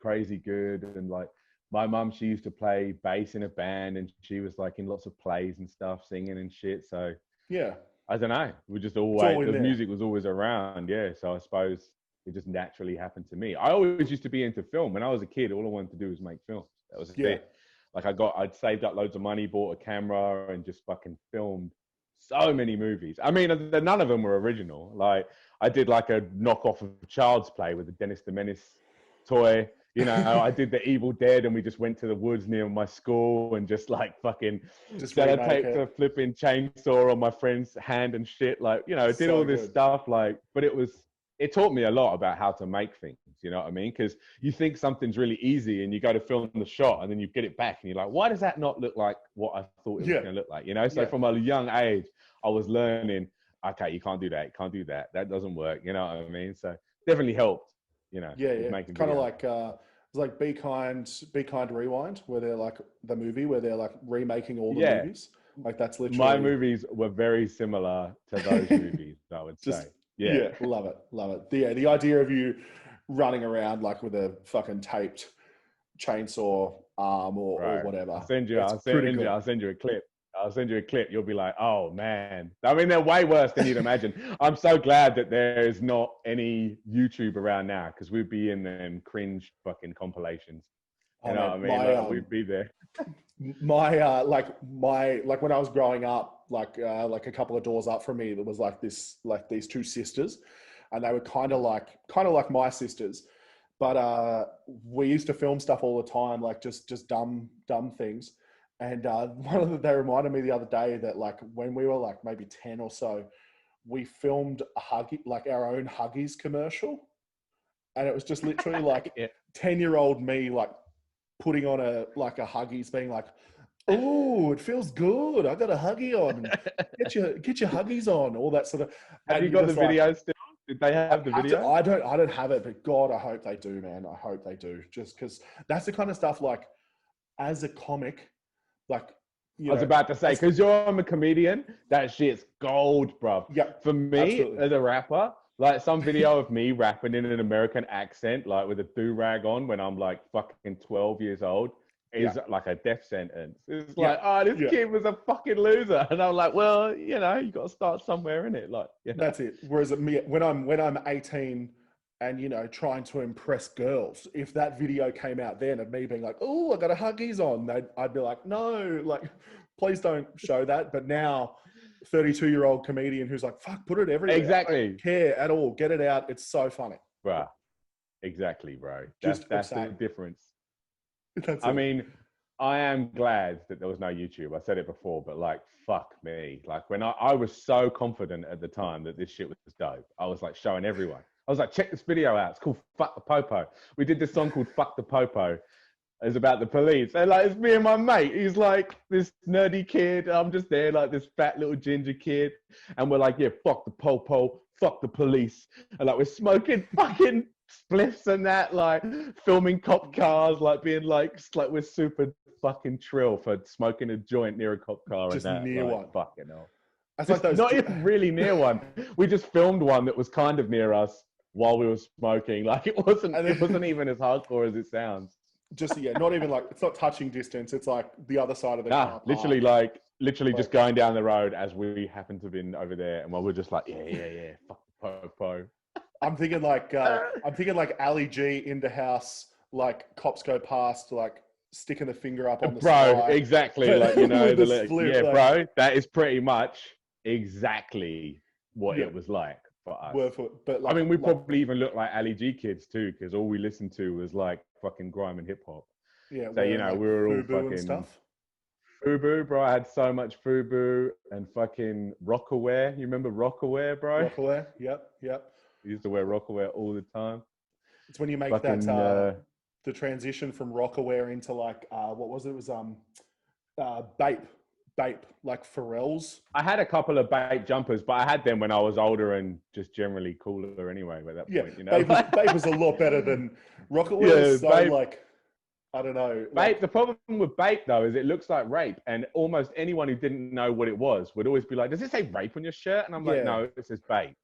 crazy good. And like my mum, she used to play bass in a band, and she was like in lots of plays and stuff, singing and shit. So yeah, I don't know. We just always, the music was always around. Yeah. So I suppose it just naturally happened to me. I always used to be into film. When I was a kid, all I wanted to do was make films. That was it. Like I'd saved up loads of money, bought a camera, and just fucking filmed so many movies. I mean, none of them were original. Like I did like a knockoff of Child's Play with the Dennis the Menace toy. You know, I did the Evil Dead, and we just went to the woods near my school and just like fucking sellotaped a flipping chainsaw on my friend's hand and shit. Like, you know, did all this stuff. Like, but it taught me a lot about how to make things. You know what I mean? Because you think something's really easy, and you go to film the shot, and then you get it back, and you're like, why does that not look like what I thought it was going to look like? You know, so from a young age, I was learning. Okay, you can't do that. You can't do that. That doesn't work. You know what I mean? So definitely helped. You know, kind of like it's like Be Kind, Rewind, where they're like the movie where they're like remaking all the movies. Like that's literally my movies were very similar to those movies. I would say, love it. The idea of you running around like with a fucking taped chainsaw arm or whatever. I'll send you a clip. I'll send you a clip. You'll be like, oh man. I mean, they're way worse than you'd imagine. I'm so glad that there is not any YouTube around now, because we'd be in them cringe fucking compilations. You know what I mean? We'd be there. Like when I was growing up, like a couple of doors up from me, there was like these two sisters, and they were kind of like my sisters, but we used to film stuff all the time, like just dumb things. And they reminded me the other day that like when we were like maybe 10 or so, we filmed our own Huggies commercial, and it was just literally like 10-year-old me like putting on a Huggies, being like, "Oh, it feels good. I got a Huggy on. Get your Huggies on." All that sort of. Have you got the video still? Did they have the video? I don't have it, but God, I hope they do, man. I hope they do, just because that's the kind of stuff like, as a comic. Like, I was about to say, because I'm a comedian, that shit's gold, bro. Yeah. For me, as a rapper, like some video of me rapping in an American accent, like with a do-rag on when I'm like fucking 12 years old, is like a death sentence. It's like, this kid was a fucking loser. And I'm like, well, you know, you got to start somewhere in it. Like, you know? That's it. Whereas me, when I'm 18 and, you know, trying to impress girls, if that video came out then of me being like, "Oh, I got a Huggies on," I'd be like, "No, like, please don't show that." But now, 32-year-old comedian who's like, "Fuck, put it everywhere." Exactly. I don't care at all. Get it out. It's so funny. Bro. Exactly, bro. That's the difference. I mean, I am glad that there was no YouTube. I said it before, but like, fuck me. Like when I was so confident at the time that this shit was dope, I was like showing everyone. I was like, check this video out. It's called Fuck the Popo. We did this song called Fuck the Popo. It's about the police. And like, it's me and my mate. He's like this nerdy kid. I'm just there, like this fat little ginger kid. And we're like, yeah, fuck the popo, fuck the police. And like, we're smoking fucking spliffs and that, like filming cop cars, like being like we're super fucking trill for smoking a joint near a cop car Just and that. near like, one. Fucking hell. It's Just like those. not even really near one. We just filmed one that was kind of near us while we were smoking. Like it wasn't even as hardcore as it sounds. Just not even like, it's not touching distance. It's like the other side of the car. Literally just going down the road as we happen to have been over there, and while we're just like, yeah, fuck po. I'm thinking like Ali G into house, like cops go past, like sticking the finger up on the sky. Exactly, like the split, like, bro. That is pretty much exactly what it was like for us. But like, I mean, we probably even looked like Ali G kids too, because all we listened to was like fucking grime and hip hop. Yeah, so like, we were all fucking and stuff. FUBU, bro. I had so much FUBU and fucking Rockaware. You remember Rockaware, bro? Rockaware, yep. We used to wear Rockaware all the time. It's when you make fucking, the transition from Rockaware into like what was it? It was Bape, like Pharrell's. I had a couple of Bape jumpers, but I had them when I was older and just generally cooler anyway. At that point, Bape was a lot better than Rockaware. So Bape, like, I don't know. Bape. The problem with Bape though is it looks like rape, and almost anyone who didn't know what it was would always be like, "Does it say rape on your shirt?" And I'm like, "No, it says Bape."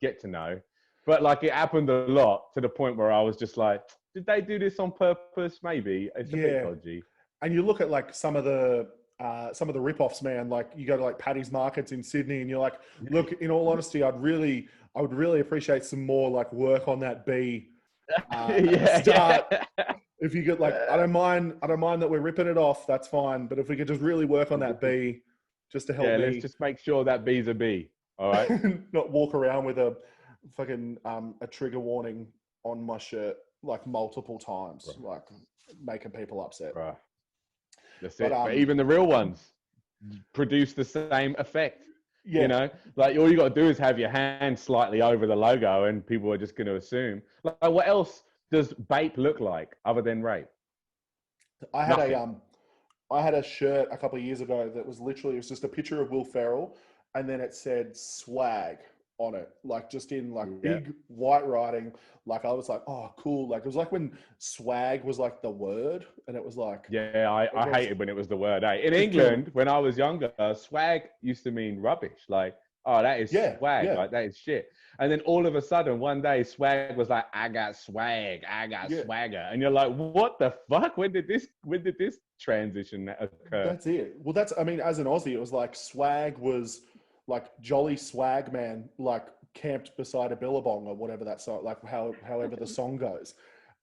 Get to know, but like it happened a lot to the point where I was just like, "Did they do this on purpose? Maybe it's a bit dodgy." And you look at like some of the rip-offs, man. Like you go to like Paddy's Markets in Sydney, and you're like, "Look, in all honesty, I would really appreciate some more like work on that B." Start. If you could, like, I don't mind that we're ripping it off. That's fine. But if we could just really work on that B, just to help me. Let's just make sure that B's a B. All right. Not walk around with a fucking a trigger warning on my shirt like multiple times, like making people upset. Right. That's it. But even the real ones produce the same effect. Yeah. You know, like all you got to do is have your hand slightly over the logo, and people are just going to assume. Like, what else does Bape look like other than rape? I had a shirt a couple of years ago that was literally, it was just a picture of Will Ferrell, and then it said swag on it, like just in like big white writing. Like I was like, oh, cool. Like it was like when swag was like the word, and it was like, I hated when it was the word. In England, when I was younger, swag used to mean rubbish. Like, oh, that is swag. Like that is shit. And then all of a sudden, one day, swag was like, I got swag, I got swagger, and you're like, what the fuck? When did this transition occur? That's it. Well, I mean, as an Aussie, it was like swag was like jolly swag man, like camped beside a billabong or whatever that song, like however the song goes.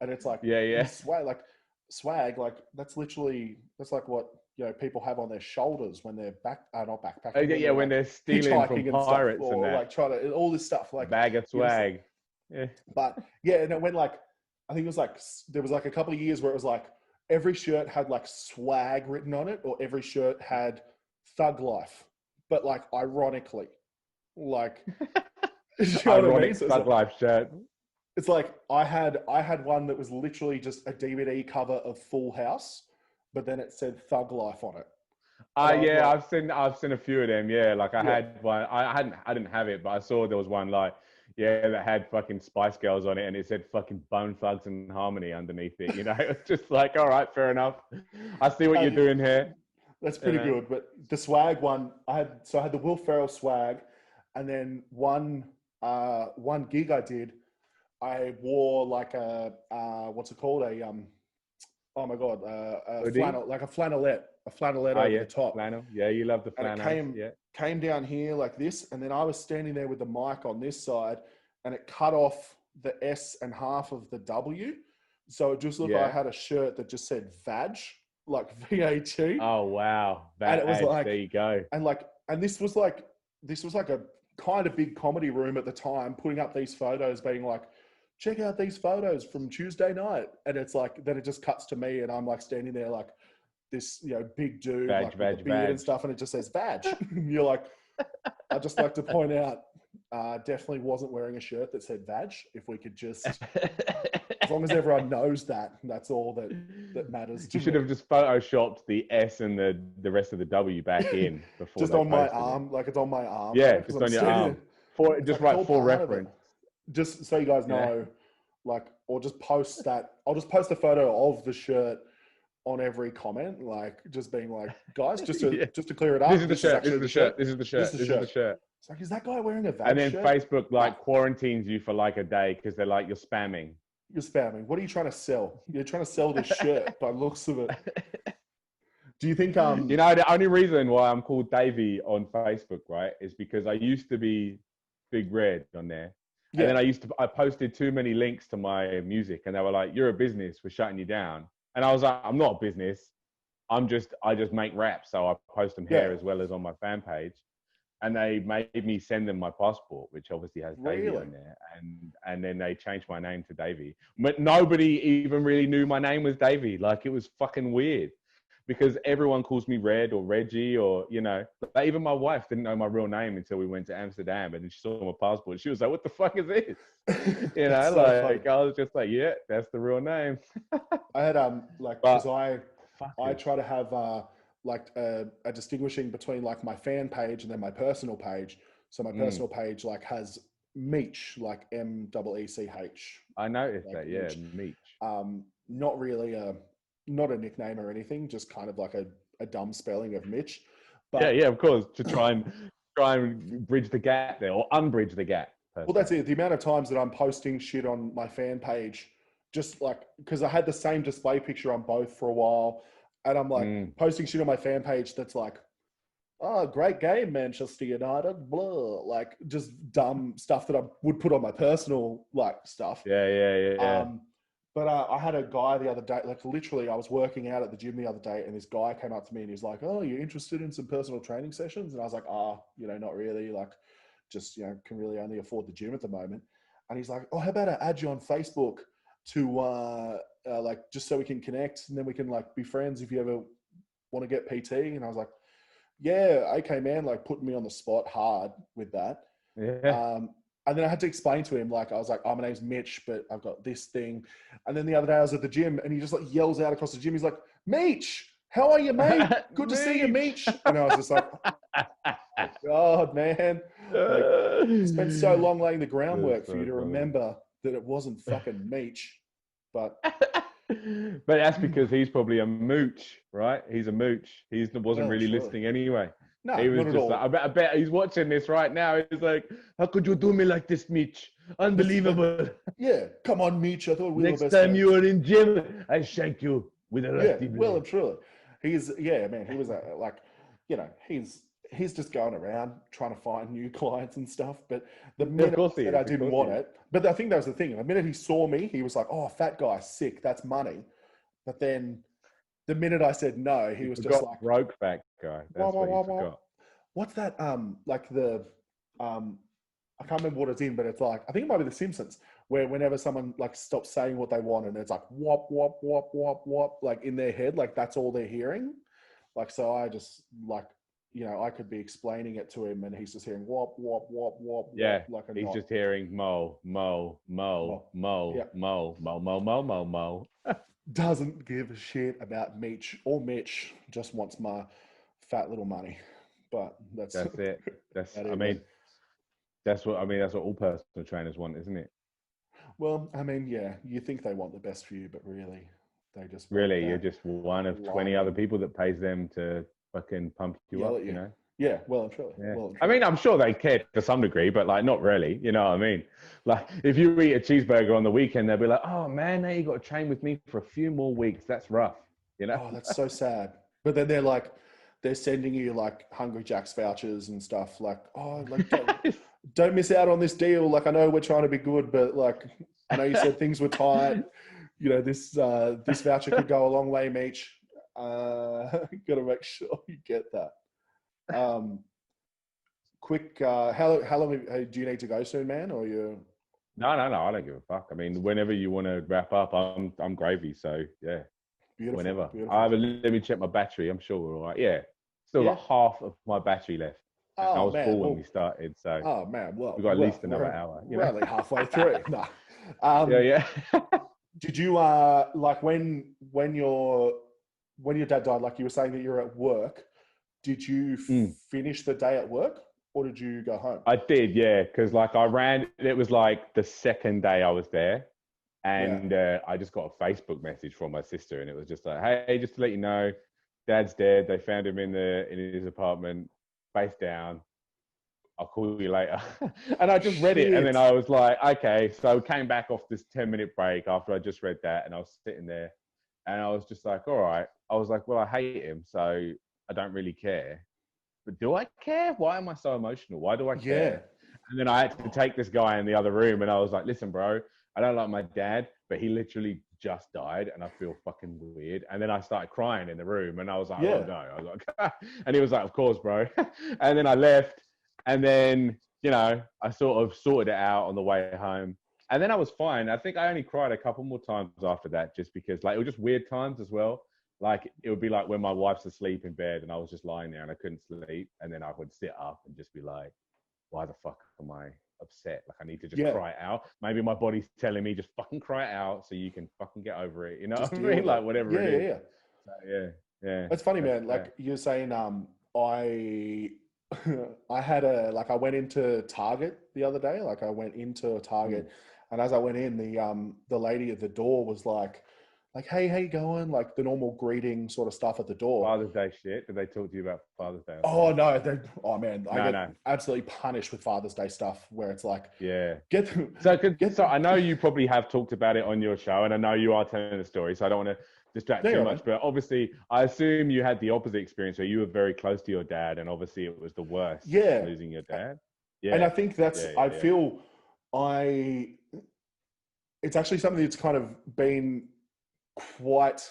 And it's like, swag, like that's like what, you know, people have on their shoulders when they're not backpacking. When they're stealing from pirates stuff, or that. like trying to, all this stuff, like bag of swag. But and it went like, I think it was like, there was like a couple of years where it was like every shirt had like swag written on it, or every shirt had thug life, but like ironically, like you know ironic what I mean? So thug life shirt. It's like I had one that was literally just a DVD cover of Full House, but then it said Thug Life on it. I've seen a few of them. Yeah, like I had one. I didn't have it, but I saw there was one like that had fucking Spice Girls on it, and it said fucking Bone Thugs and Harmony underneath it. You know, it's just like, all right, fair enough. I see what you're doing here. That's pretty good. But the swag one, I had the Will Ferrell swag, and then one gig I did, I wore like a what's it called, a flannel, like a flannelette over the top. Flannel. Yeah, you love the flannel. And it came down here like this, and then I was standing there with the mic on this side, and it cut off the S and half of the W, so it just looked like I had a shirt that just said Vag, like VAG. Oh wow, and it was like, there you go. And this was like a kind of big comedy room at the time, putting up these photos, being like, check out these photos from Tuesday night. And it's like, then it just cuts to me, and I'm like standing there like this, you know, big dude, like with the beard and stuff, and it just says Vag. And you're like, I'd just like to point out, definitely wasn't wearing a shirt that said Vag. If we could just, as long as everyone knows that, that's all that matters. You should have just photoshopped the S and the rest of the W back in before. Just on my arm, like it's on my arm. Yeah, just on your arm. For reference. Just so you guys know, like, or just post that. I'll just post a photo of the shirt on every comment, like just being like, guys, just to just to clear it up. This is the shirt. This is the shirt. This is the shirt. This is the shirt. It's like, is that guy wearing a Vans And then shirt? Facebook like quarantines you for like a day because they're like, you're spamming. You're spamming. What are you trying to sell? You're trying to sell this shirt by looks of it. Do you think you know, the only reason why I'm called Davey on Facebook, right, is because I used to be Big Red on there. Yeah. And then I posted too many links to my music and they were like, you're a business, we're shutting you down. And I was like, I'm not a business. I just make rap. So I post them here as well as on my fan page. And they made me send them my passport, which obviously has Davey on there. And then they changed my name to Davey. But nobody even really knew my name was Davey. Like, it was fucking weird. Because everyone calls me Red or Reggie or, you know, like even my wife didn't know my real name until we went to Amsterdam and then she saw my passport. She was like, what the fuck is this? You know, so like, I was just like, yeah, that's the real name. I had, because I try to have, a distinguishing between like my fan page and then my personal page. So my personal page like has Mitch, like MEECH. I noticed like that, yeah, Mitch. Not really not a nickname or anything, just kind of like a dumb spelling of Mitch. But, yeah, of course, to try and bridge the gap there or unbridge the gap. Well, that's it. The amount of times that I'm posting shit on my fan page, just like, because I had the same display picture on both for a while, and I'm like posting shit on my fan page that's like, oh, great game, Manchester United, blah, like just dumb stuff that I would put on my personal like stuff. Yeah. But I had a guy the other day, like literally I was working out at the gym the other day and this guy came up to me and he's like, oh, you're interested in some personal training sessions? And I was like, not really, like just, can really only afford the gym at the moment. And he's like, oh, how about I add you on Facebook to like, just so we can connect and then we can like be friends if you ever want to get PT. And I was like, yeah, okay, man, like putting me on the spot hard with that. Yeah. And then I had to explain to him, like, I was like, oh, my name's Mitch, but I've got this thing. And then the other day I was at the gym and he just like yells out across the gym. He's like, Mitch, how are you, mate? Good to see you, Mitch. And I was just like, God, man. Like, spent so long laying the groundwork for you to remember that it wasn't fucking Mitch. But that's because he's probably a mooch, right? He's a mooch. He wasn't really listening anyway. No, he was not at just all. like, I bet he's watching this right now. He's like, how could you do me like this, Mitch? Unbelievable. Yeah, come on, Mitch. I thought we Next were best time friends. you are in gym, I shank you with a rusty blade. Well and truly. He was like, he's just going around trying to find new clients and stuff. But the minute that I didn't want it, but I think that was the thing. The minute he saw me, he was like, oh, fat guy, sick, that's money. But then the minute I said no, he was just like broke fat guy. That's what he forgot. What's that? Like the I can't remember what it's in, but it's like I think it might be The Simpsons, where whenever someone like stops saying what they want and it's like wop wop wop wop wop, like in their head, like that's all they're hearing. Like so, I just like I could be explaining it to him and he's just hearing wop wop wop wop. Yeah, wop, like he's just hearing mo mo mo mo mo mo mo mo mo mo. Doesn't give a shit about Mitch or Mitch, just wants my fat little money. But that's it. That's that's what all personal trainers want, isn't it? Well, I mean, yeah, you think they want the best for you, but really, they just you're just one of 20 other people that pays them to fucking pump you up, you know? Yeah, well and truly. Yeah. I mean, I'm sure they care to some degree, but like not really. You know what I mean? Like if you eat a cheeseburger on the weekend, they'll be like, "Oh man, now you got to train with me for a few more weeks. That's rough." You know? Oh, that's so sad. But then they're sending you like Hungry Jack's vouchers and stuff. Like, oh, like don't miss out on this deal. Like I know we're trying to be good, but like I know you said things were tight. This voucher could go a long way, Mitch. Got to make sure you get that. Quick, how long do you need to go soon, man? Or you? No, I don't give a fuck. I mean, whenever you want to wrap up, I'm gravy. So yeah, beautiful. Whenever. Beautiful. Let me check my battery. I'm sure we're all right. Yeah, still got half of my battery left. I was full when we started, so. Oh man, well, we've got at least another hour. We're only halfway through. No. Yeah. Did you like when your dad died? Like you were saying that you're at work. Did you finish the day at work or did you go home? I did, yeah. Because like I ran, it was like the second day I was there. And I just got a Facebook message from my sister, and it was just like, "Hey, just to let you know, Dad's dead. They found him in his apartment, face down. I'll call you later." And I just read it, and then I was like, "Okay." So I came back off this 10-minute break after I just read that, and I was sitting there, and I was just like, "All right." I was like, "Well, I hate him, so I don't really care. But do I care? Why am I so emotional? Why do I care?" And then I had to take this guy in the other room, and I was like, "Listen, bro, I don't like my dad, but he literally just died, and I feel fucking weird." And then I started crying in the room, and I was like, "Oh no!" I was like, and he was like, "Of course, bro." And then I left, and then I sort of sorted it out on the way home, and then I was fine. I think I only cried a couple more times after that, just because it was just weird times as well. Like it would be like when my wife's asleep in bed, and I was just lying there and I couldn't sleep, and then I would sit up and just be like, "Why the fuck am I upset? Like I need to just cry it out. Maybe my body's telling me just fucking cry it out so you can fucking get over it." You know what I mean? Like whatever it is. So, That's funny, man. Like you're saying, I I had I went into Target the other day. Like I went into a Target, and as I went in, the lady at the door was like, "Hey, how you going?" Like the normal greeting sort of stuff at the door. Father's Day shit. Did they talk to you about Father's Day? Oh no! Man, I get absolutely punished with Father's Day stuff where it's like, So I know you probably have talked about it on your show, and I know you are telling the story, so I don't want to distract too much. But obviously, I assume you had the opposite experience where you were very close to your dad, and obviously it was the worst. Losing your dad. Yeah, and I think that's feel it's actually something that's kind of been quite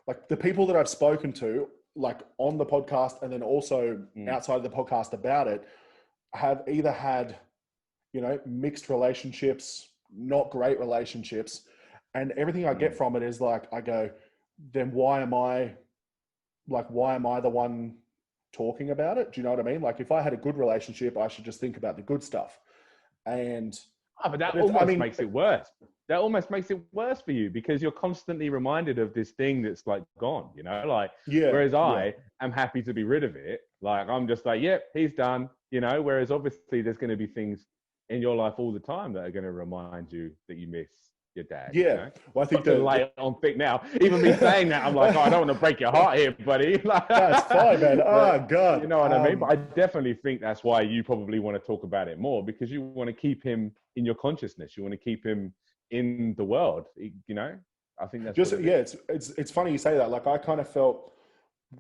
like the people that I've spoken to, like on the podcast and then also outside of the podcast about it, have either had, mixed relationships, not great relationships. And everything I get from it is like, I go, then why am I the one talking about it? Do you know what I mean? Like if I had a good relationship, I should just think about the good stuff. And but that almost makes it worse. That almost makes it worse for you because you're constantly reminded of this thing that's like gone, whereas I am happy to be rid of it. Like I'm just like, yep, he's done, whereas obviously there's going to be things in your life all the time that are going to remind you that you miss your dad. Well, I think lay it on thick now. Even me saying that, I'm like, I don't want to break your heart here, buddy. That's fine, man. Oh God, you know what I mean? But I definitely think that's why you probably want to talk about it more because you want to keep him in your consciousness. You want to keep him in the world. I think that's just It's funny you say that. Like I kind of felt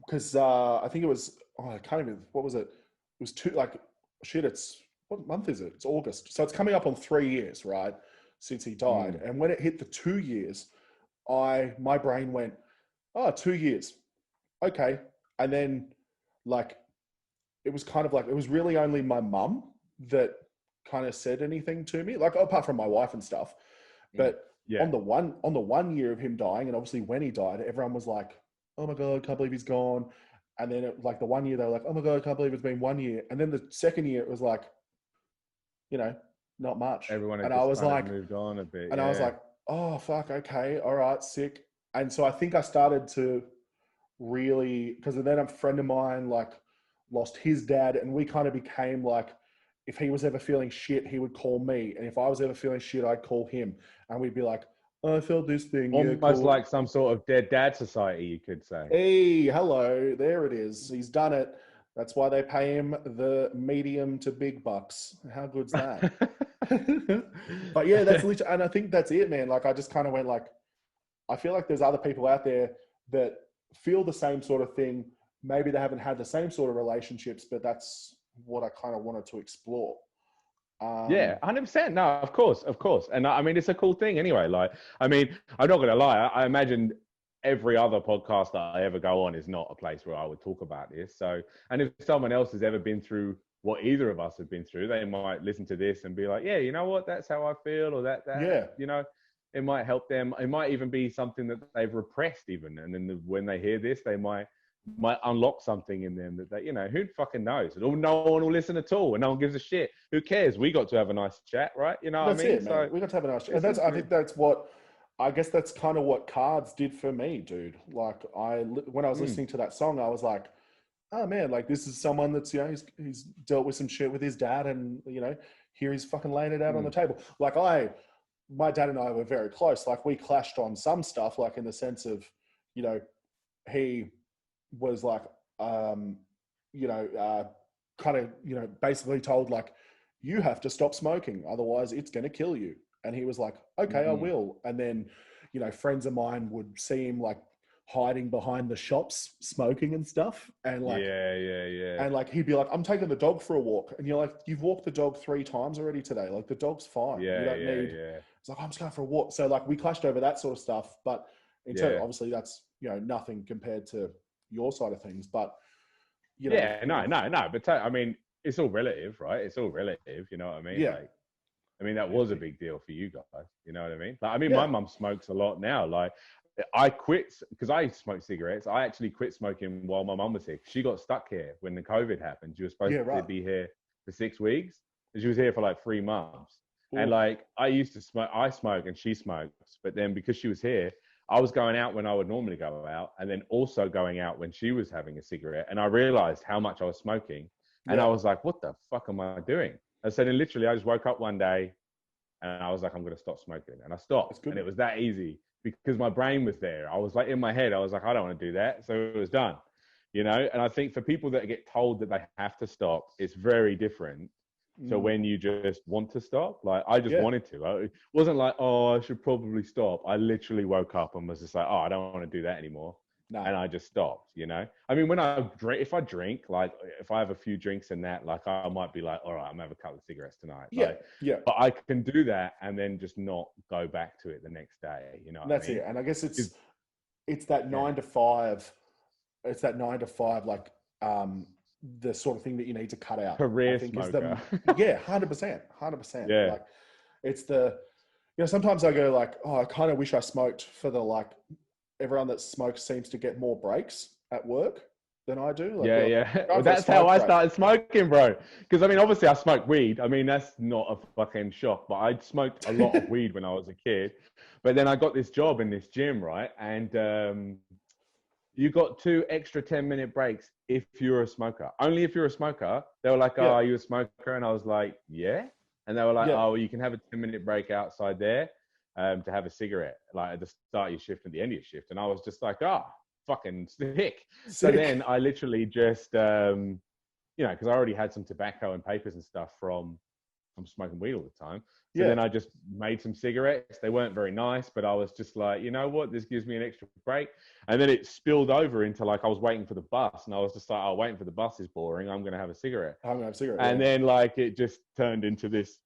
because I think it was I can't even. What was it? It was it's what month is it? It's August, so it's coming up on 3 years, right? Since he died. And when it hit the 2 years, my brain went, 2 years. Okay. And then it was kind of like, it was really only my mum that kind of said anything to me, like apart from my wife and stuff. But on the 1 year of him dying, and obviously when he died, everyone was like, "Oh my God, I can't believe he's gone." And then the 1 year, they were like, "Oh my God, I can't believe it's been 1 year." And then the second year, it was like, not much. Everyone and I was like, moved on a bit. And I was like, "Oh fuck, okay, all right, sick." And so I think I started to really, because then a friend of mine lost his dad, and we kind of became like, if he was ever feeling shit, he would call me, and if I was ever feeling shit, I'd call him, and we'd be like, "Oh, I felt this thing." Almost like some sort of dead dad society, you could say. Hey, hello, there it is. He's done it. That's why they pay him the medium to big bucks. How good's that? But yeah, that's literally, and I think that's it, man. Like I just kind of went like, I feel like there's other people out there that feel the same sort of thing. Maybe they haven't had the same sort of relationships, but that's what I kind of wanted to explore. 100%. No, of course. And I mean, it's a cool thing anyway. Like, I mean, I'm not going to lie. I imagine every other podcast that I ever go on is not a place where I would talk about this. So, and if someone else has ever been through what either of us have been through, they might listen to this and be like, yeah, you know what? That's how I feel, or that, it might help them. It might even be something that they've repressed even. And then when they hear this, they might unlock something in them that they, who fucking knows? No one will listen at all, and no one gives a shit. Who cares? We got to have a nice chat, right? You know what I mean? It, so we got to have a nice chat. And I think that's kind of what Cards did for me, dude. Like when I was listening to that song, I was like, oh man, like this is someone that's, he's dealt with some shit with his dad, and here he's fucking laying it out on the table. Like my dad and I were very close. Like we clashed on some stuff, like in the sense of, you know, he was like, kind of, you know, basically told like, you have to stop smoking, otherwise it's going to kill you. And he was like, okay, I will. And then, you know, friends of mine would see him like hiding behind the shops, smoking and stuff. And like, and like, he'd be like, I'm taking the dog for a walk. And you're like, you've walked the dog 3 times already today. Like the dog's fine. You don't need, it's like, I'm just going for a walk. So like we clashed over that sort of stuff. But in turn, obviously that's, you know, nothing compared to your side of things. But, you know. No. But I mean, it's all relative, right? It's all relative. You know what I mean? Yeah. Like, I mean, that was a big deal for you guys. You know what I mean? Like, I mean, my mum smokes a lot now. Like, I quit because I smoked cigarettes. I actually quit smoking while my mum was here. She got stuck here when the COVID happened. She was supposed to be here for 6 weeks. And she was here for like 3 months. Ooh. And like, I used to smoke. I smoke and she smokes. But then because she was here, I was going out when I would normally go out, and then also going out when she was having a cigarette. And I realized how much I was smoking. And I was like, what the fuck am I doing? And so then literally I just woke up one day and I was like, I'm going to stop smoking. And I stopped. And it was that easy because my brain was there. I was like, in my head, I was like, I don't want to do that. So it was done, you know? And I think for people that get told that they have to stop, it's very different. So when you just want to stop, like I just wanted to. It wasn't like, oh, I should probably stop. I literally woke up and was just like, oh, I don't want to do that anymore. No. And I just stopped, you know? I mean, when I drink, if I drink, like if I have a few drinks in that, like I might be like, all right, I'm gonna have a couple of cigarettes tonight. But I can do that and then just not go back to it the next day, you know? That's it. And I guess it's that 9 to 5. It's that 9 to 5, like the sort of thing that you need to cut out. Career smoker. 100%. Yeah. Like it's the, you know, sometimes I go like, oh, I kind of wish I smoked for the like, everyone that smokes seems to get more breaks at work than I do. Like, well, that's how I started smoking, bro. Because I mean, obviously I smoke weed. I mean, that's not a fucking shock, but I smoked a lot of weed when I was a kid. But then I got this job in this gym, right? And you got 2 extra 10-minute breaks if you're a smoker. Only if you're a smoker. They were like, oh, are you a smoker? And I was like, yeah. And they were like, oh, well, you can have a 10-minute break outside there. To have a cigarette, like at the start of your shift and the end of your shift. And I was just like, oh, fucking sick. So then I literally just, you know, because I already had some tobacco and papers and stuff from smoking weed all the time. So then I just made some cigarettes. They weren't very nice, but I was just like, you know what, this gives me an extra break. And then it spilled over into like, I was waiting for the bus and I was just like, oh, waiting for the bus is boring. I'm going to have a cigarette. And then like, it just turned into this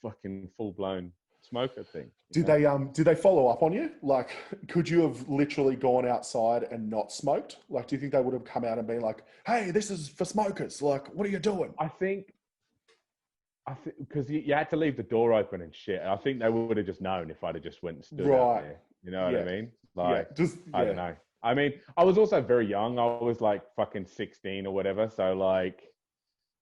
fucking full-blown smoker thing. Did they follow up on you? Like, could you have literally gone outside and not smoked? Like, do you think they would have come out and been like, hey, this is for smokers. Like, what are you doing? I think because you had to leave the door open and shit. I think they would have just known if I'd have just went and stood out there. You know what I mean? Like, I don't know. I mean, I was also very young. I was like fucking 16 or whatever. So like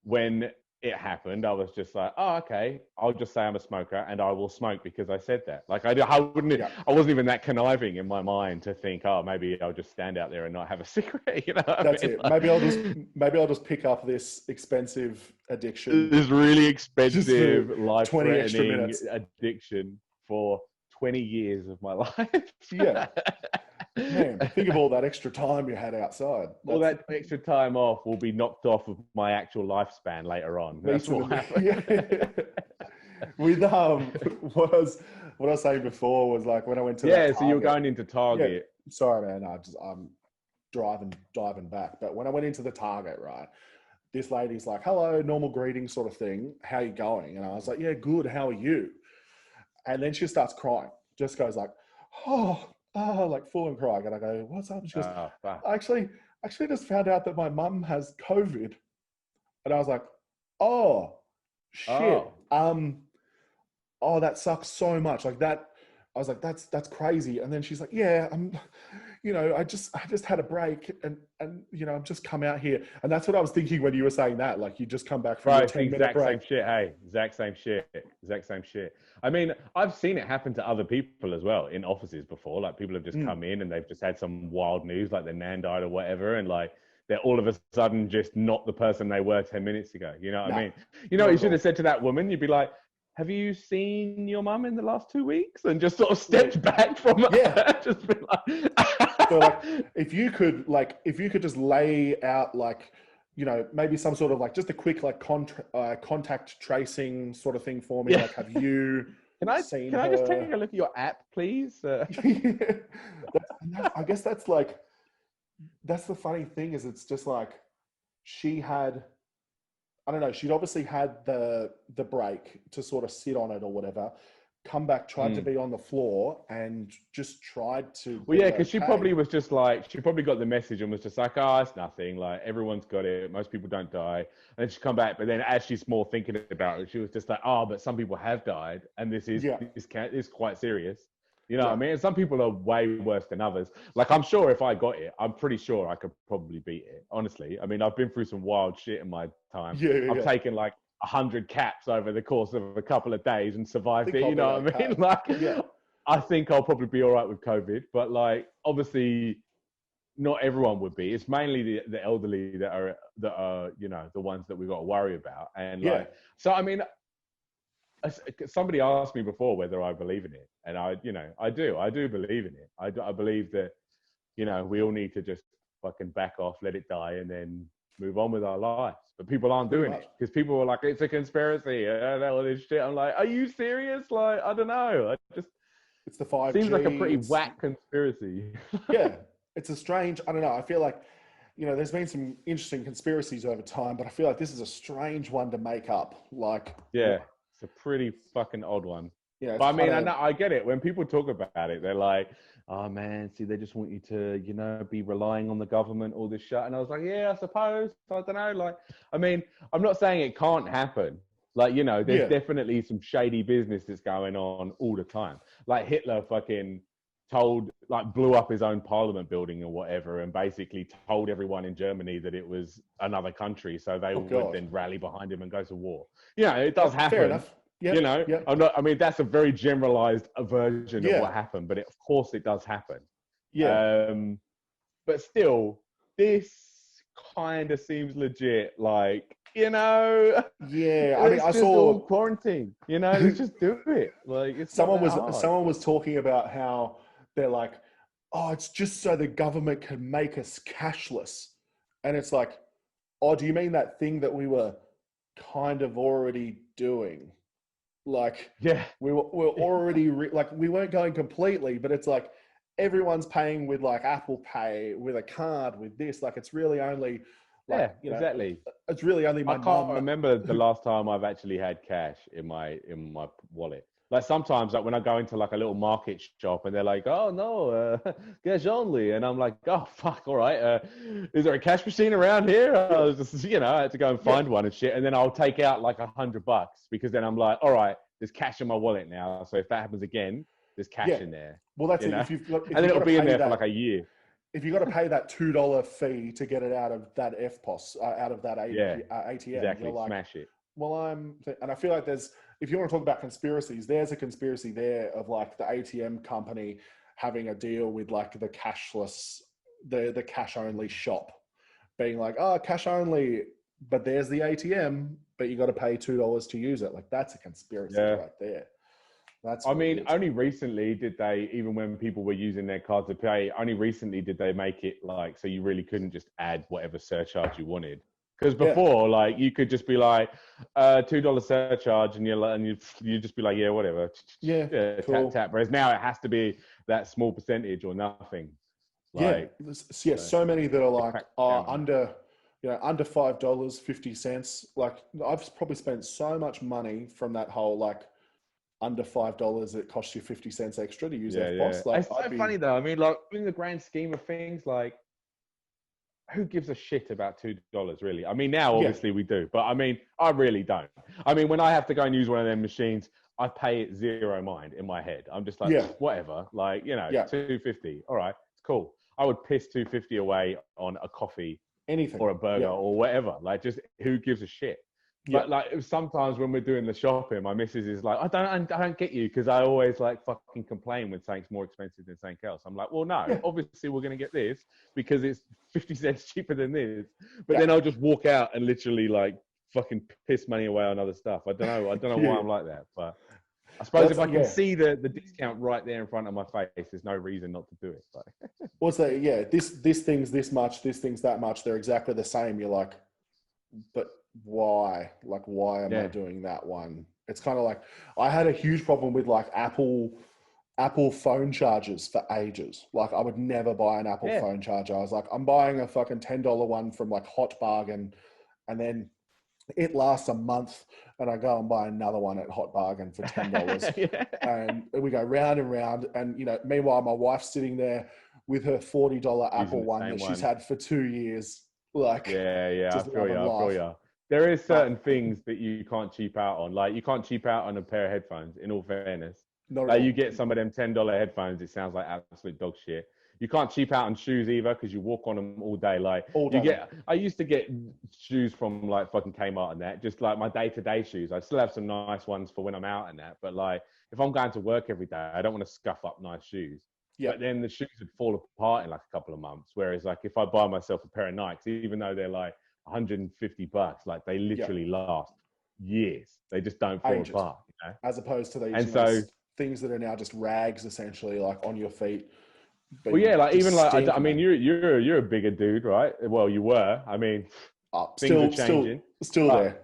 when it happened, I was just like, oh, okay, I'll just say I'm a smoker and I will smoke because I said that. Like I wasn't even that conniving in my mind to think, oh, maybe I'll just stand out there and not have a cigarette. You know what That's I mean? it. Maybe I'll just pick up this expensive addiction. This really expensive, life-threatening addiction for 20 years of my life. Yeah. Man, think of all that extra time you had outside. All that extra time off will be knocked off of my actual lifespan later on. That's what happened. With what I was saying before was like when I went to so you were going into Target. Yeah, sorry, man. I'm diving back. But when I went into the Target, right, this lady's like, "Hello, normal greeting sort of thing. How you going?" And I was like, "Yeah, good. How are you?" And then she starts crying. Just goes like, "Oh." Like full and crying. And I go, what's up? And she goes, I actually just found out that my mum has COVID. And I was like, oh, shit. That sucks so much. Like that, I was like, that's crazy. And then she's like, yeah, I just had a break and I've just come out here. And that's what I was thinking when you were saying that, like you just come back from your 10-minute break. Exact same shit. I mean, I've seen it happen to other people as well in offices before. Like people have just come in and they've just had some wild news, like their nan died or whatever. And like, they're all of a sudden just not the person they were 10 minutes ago. You know what I mean? You know Not what you at should all. have said to that woman? You'd be like, have you seen your mum in the last 2 weeks? And just sort of stepped back from her. Yeah. Just be like, So like, if you could just lay out like, you know, maybe some sort of like just a quick like contact tracing sort of thing for me. Yeah. Like, have you seen can I her? just take a look at your app, please? I guess that's like, that's the funny thing is it's just like she had, I don't know, she'd obviously had the break to sort of sit on it or whatever, come back, tried to be on the floor and just tried to Well, be yeah, because she okay. probably was just like, she probably got the message and was just like, oh, it's nothing. Like, everyone's got it. Most people don't die. And then she come back. But then as she's more thinking about it, she was just like, oh, but some people have died. And this is quite serious. You know what I mean? And some people are way worse than others. Like, I'm sure if I got it, I'm pretty sure I could probably beat it, honestly. I mean, I've been through some wild shit in my time. I've taken like 100 caps over the course of a couple of days and survived it. You know what I mean? Like, I think I'll probably be all right with COVID. But like, obviously, not everyone would be. It's mainly the elderly that are, you know, the ones that we've got to worry about. And like, so, I mean, somebody asked me before whether I believe in it, and I do believe in it. I believe that, you know, we all need to just fucking back off, let it die, and then move on with our lives. But people aren't doing it because people are like, it's a conspiracy, all this shit. I'm like, are you serious? Like, I don't know. It's the 5G. Seems like a pretty whack conspiracy. Yeah, it's a strange. I don't know. I feel like, you know, there's been some interesting conspiracies over time, but I feel like this is a strange one to make up. Like, yeah. It's a pretty fucking odd one. Yeah, but I mean, I get it. When people talk about it, they're like, oh man, see, they just want you to, you know, be relying on the government, all this shit. And I was like, yeah, I suppose. I don't know. Like, I mean, I'm not saying it can't happen. Like, you know, there's definitely some shady business that's going on all the time. Like Hitler fucking blew up his own parliament building or whatever, and basically told everyone in Germany that it was another country, so they would then rally behind him and go to war. Yeah, it does happen. Fair enough. Yep. You know, I mean, that's a very generalized version of what happened, but of course it does happen. Yeah. But still, this kind of seems legit. Like, you know, yeah. I mean, I saw quarantine. You know, let's just do it. Like, it's someone was talking about how they're like, oh, it's just so the government can make us cashless, and it's like, oh, do you mean that thing that we were kind of already doing? Like, we're already like, we weren't going completely, but it's like everyone's paying with like Apple Pay, with a card, with this. Like, it's really only like, you know, exactly. It's really only my I can't remember the last time I've actually had cash in my wallet. Like sometimes, like when I go into like a little market shop and they're like, "Oh no, cash only," and I'm like, "Oh fuck, all right. Is there a cash machine around here?" I was just, you know, I had to go and find one and shit, and then I'll take out like $100 because then I'm like, "All right, there's cash in my wallet now. So if that happens again, there's cash in there." Well, that's it. Know? If you've got, and then it'll be in there for like a year. If you got to pay that $2 fee to get it out of that FPOS, out of that ATM, exactly, you're like, smash it. Well, and I feel like if you want to talk about conspiracies, there's a conspiracy there of like the ATM company having a deal with like the cashless, the cash only shop, being like, oh, cash only, but there's the ATM, but you got to pay $2 to use it. Like, that's a conspiracy right there. I mean, only recently did they, even when people were using their card to pay, only recently did they make it like, so you really couldn't just add whatever surcharge you wanted. Because before, like, you could just be like, $2 surcharge, and you just be like, yeah, whatever. Yeah, cool. Tap. Whereas now it has to be that small percentage or nothing. Like, so many that are like under $5.50. Like, I've probably spent so much money from that whole like under $5, it costs you 50 cents extra to use FPOS. Like, it's so funny though. I mean, like, in the grand scheme of things, like, who gives a shit about $2 really? I mean, now obviously we do, but I mean, I really don't. I mean, when I have to go and use one of them machines, I pay it zero mind in my head. I'm just like, whatever, like, you know, $2.50. All right, it's cool. I would piss $2.50 away on a coffee, anything, or a burger, or whatever. Like, just who gives a shit? But like sometimes when we're doing the shopping, my missus is like, I don't get you, because I always like fucking complain when something's more expensive than something else. I'm like, well, no, obviously we're gonna get this because it's 50 cents cheaper than this. But then I'll just walk out and literally like fucking piss money away on other stuff. I don't know why I'm like that, but I suppose if I can see the discount right there in front of my face, there's no reason not to do it. Like, what's that? Yeah, this thing's this much, this thing's that much. They're exactly the same. You're like, but why? Like, why am I doing that one? It's kind of like, I had a huge problem with like Apple phone chargers for ages. Like, I would never buy an Apple phone charger. I was like, I'm buying a fucking $10 one from like Hot Bargain, and then it lasts a month, and I go and buy another one at Hot Bargain for $10. And we go round and round. And, you know, meanwhile, my wife's sitting there with her $40 Apple one that she's had for 2 years. Like, I feel you. There is certain things that you can't cheap out on. Like, you can't cheap out on a pair of headphones, in all fairness. Like, you get some of them $10 headphones, it sounds like absolute dog shit. You can't cheap out on shoes either, because you walk on them all day. Like, I used to get shoes from like fucking Kmart and that, just like my day-to-day shoes. I still have some nice ones for when I'm out and that. But like, if I'm going to work every day, I don't want to scuff up nice shoes. But then the shoes would fall apart in like a couple of months. Whereas like, if I buy myself a pair of Nikes, even though they're like $150, like they literally last years. They just don't fall apart. You know? As opposed to things that are now just rags, essentially, like on your feet. Well, yeah, like even like, I mean, you're a bigger dude, right? Well, you were. I mean, things are changing. Still there.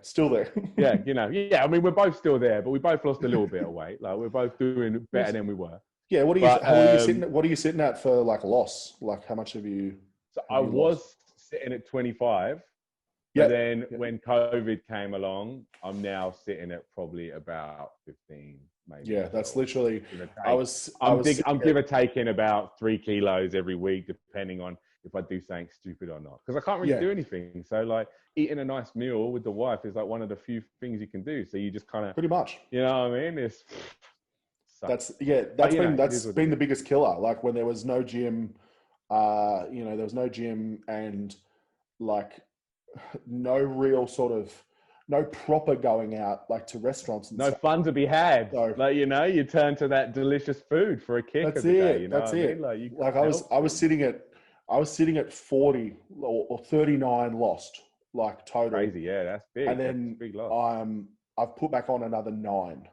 Yeah, you know, I mean, we're both still there, but we both lost a little bit of weight. Like, we're both doing better than we were. Yeah, what are you sitting at for like loss? Like, how much have you? So I was sitting at 25. But then when COVID came along, I'm now sitting at probably about 15, maybe. Yeah, that's literally. I'm give or taking about 3 kilos every week, depending on if I do something stupid or not. Because I can't really do anything. So like, eating a nice meal with the wife is like one of the few things you can do. So you just kind of pretty much. You know what I mean? That's been the biggest killer. Like, when there was no gym, there was no gym, and like no real sort of, no proper going out like to restaurants and stuff. Fun to be had. So, like, you know, you turn to that delicious food for a kick of the day. You know that's it. I mean? Like I was sitting at 40 or 39 lost, like total. Crazy, that's big. And then big loss. I've put back on another 9.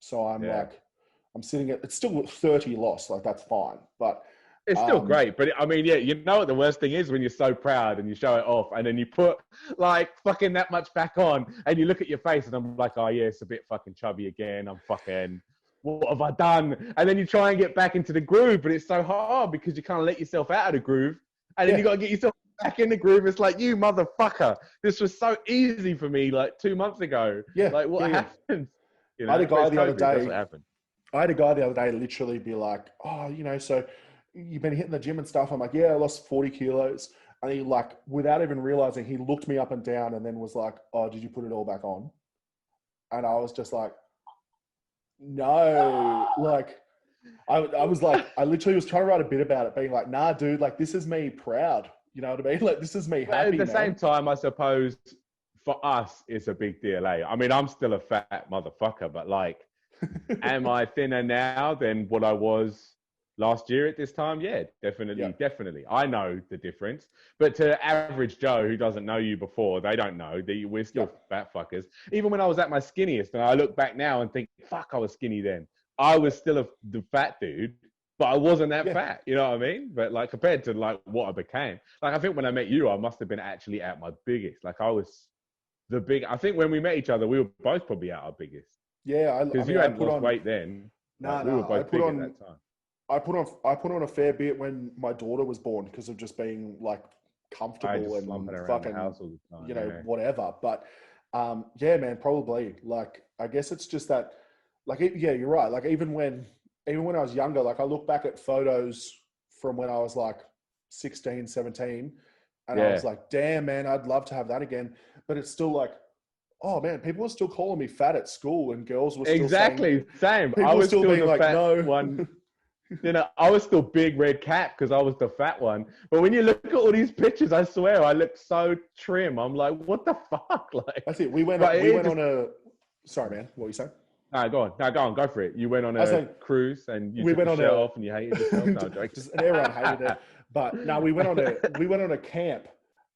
So I'm sitting at, it's still 30 lost, like that's fine. But it's still great, but I mean, you know what the worst thing is? When you're so proud and you show it off, and then you put like fucking that much back on, and you look at your face, and I'm like, oh yeah, it's a bit fucking chubby again. I'm fucking, what have I done? And then you try and get back into the groove, but it's so hard because you can't let yourself out of the groove, and then you got to get yourself back in the groove. It's like, you motherfucker, this was so easy for me like 2 months ago. Yeah, like what happens? You know, I had a guy the other day literally be like, oh, you know, so you've been hitting the gym and stuff. I'm like, yeah, I lost 40 kilos. And he, like, without even realizing, he looked me up and down and then was like, oh, did you put it all back on? And I was just like, no. Like, I was like, I literally was trying to write a bit about it, being like, nah, dude, like, this is me proud. You know what I mean? Like, this is me happy. At the same time, I suppose for us, it's a big deal. I mean, I'm still a fat motherfucker, but like, am I thinner now than what I was last year at this time? Yeah, definitely. I know the difference. But to average Joe who doesn't know you before, they don't know that we're still fat fuckers. Even when I was at my skinniest, and I look back now and think, fuck, I was skinny then. I was still the fat dude, but I wasn't that fat. You know what I mean? But like, compared to like what I became, like, I think when I met you, I must have been actually at my biggest. Like, I was I think when we met each other, we were both probably at our biggest. Yeah, because you hadn't lost weight then. We were both big at that time. I put on a fair bit when my daughter was born, because of just being like comfortable and fucking, the house all the time, you know, whatever. But yeah, man, probably, like, I guess it's just that, like, you're right. Like, even when I was younger, like, I look back at photos from when I was like 16, 17, and I was like, damn, man, I'd love to have that again. But it's still like, oh man, people were still calling me fat at school, and girls were still same. People I was still being like, fat no one. You know, I was still Bigredcap because I was the fat one. But when you look at all these pictures, I swear I look so trim. I'm like, what the fuck? Like, That's it. We went on a. Sorry, man. What were you saying? No, go on. No, go on. Go for it. You went on a cruise and you took your shirt off and you hated yourself. No, joke. And everyone hated it. But no, we went on a camp,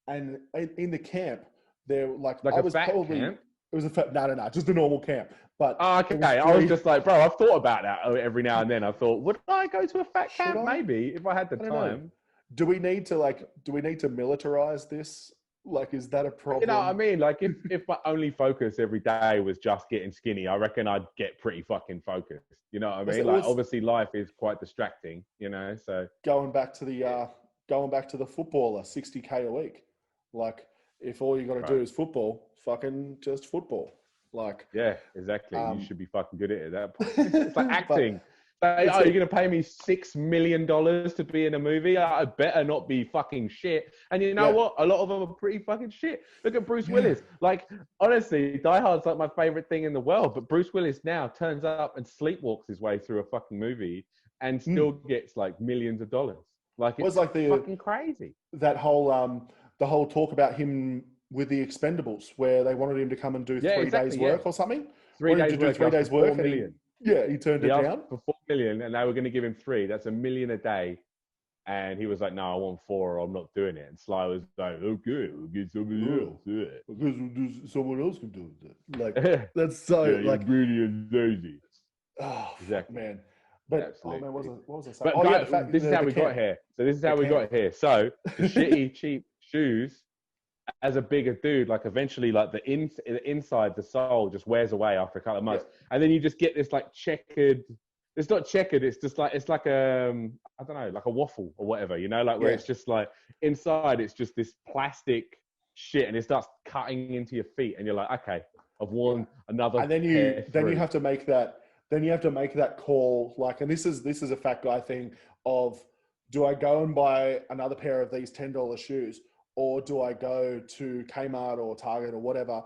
and in the camp there like I was fat probably camp? It was a fat, no, just a normal camp. But okay. I was just like, bro, I've thought about that every now and then. I thought, would I go to a fat camp? Maybe if I had the time. Do we need to militarize this? Like, is that a problem? You know what I mean? Like, if my only focus every day was just getting skinny, I reckon I'd get pretty fucking focused. You know what I mean? Like, obviously, life is quite distracting. You know, so going back to the footballer, 60K a week. Like, if all you got to do is football, fucking just football. Like, yeah, exactly. You should be fucking good at it at that point. It's like acting. You're going to pay me $6 million to be in a movie? I better not be fucking shit. And you know what? A lot of them are pretty fucking shit. Look at Bruce Willis. Like, honestly, Die Hard's like my favorite thing in the world. But Bruce Willis now turns up and sleepwalks his way through a fucking movie and still gets like millions of dollars. Like, it's like fucking crazy. That whole, the whole talk about him with the Expendables, where they wanted him to come and do 3 days work or something. 3 days work. 3 days work. He turned it down for 4 million, and they were going to give him 3. That's $1 million a day, and he was like, "No, I want 4, or I'm not doing it." And Sly was like, "Okay, we'll get somebody else do it because someone else can do it." Like, that's so like greedy and lazy. Oh, exactly, man. But absolutely. Man, what was I saying? But this is how we got here. So this is how we got here. So the shitty, cheap shoes. As a bigger dude, like eventually, like the inside, the sole just wears away after a couple of months, and then you just get this like checkered. It's not checkered. It's just like I don't know, like a waffle or whatever, you know, like where it's just like inside, it's just this plastic shit, and it starts cutting into your feet, and you're like, okay, I've worn another. And then you have to make that. Then you have to make that call, like, and this is a fat guy thing of, do I go and buy another pair of these $10 shoes? Or do I go to Kmart or Target or whatever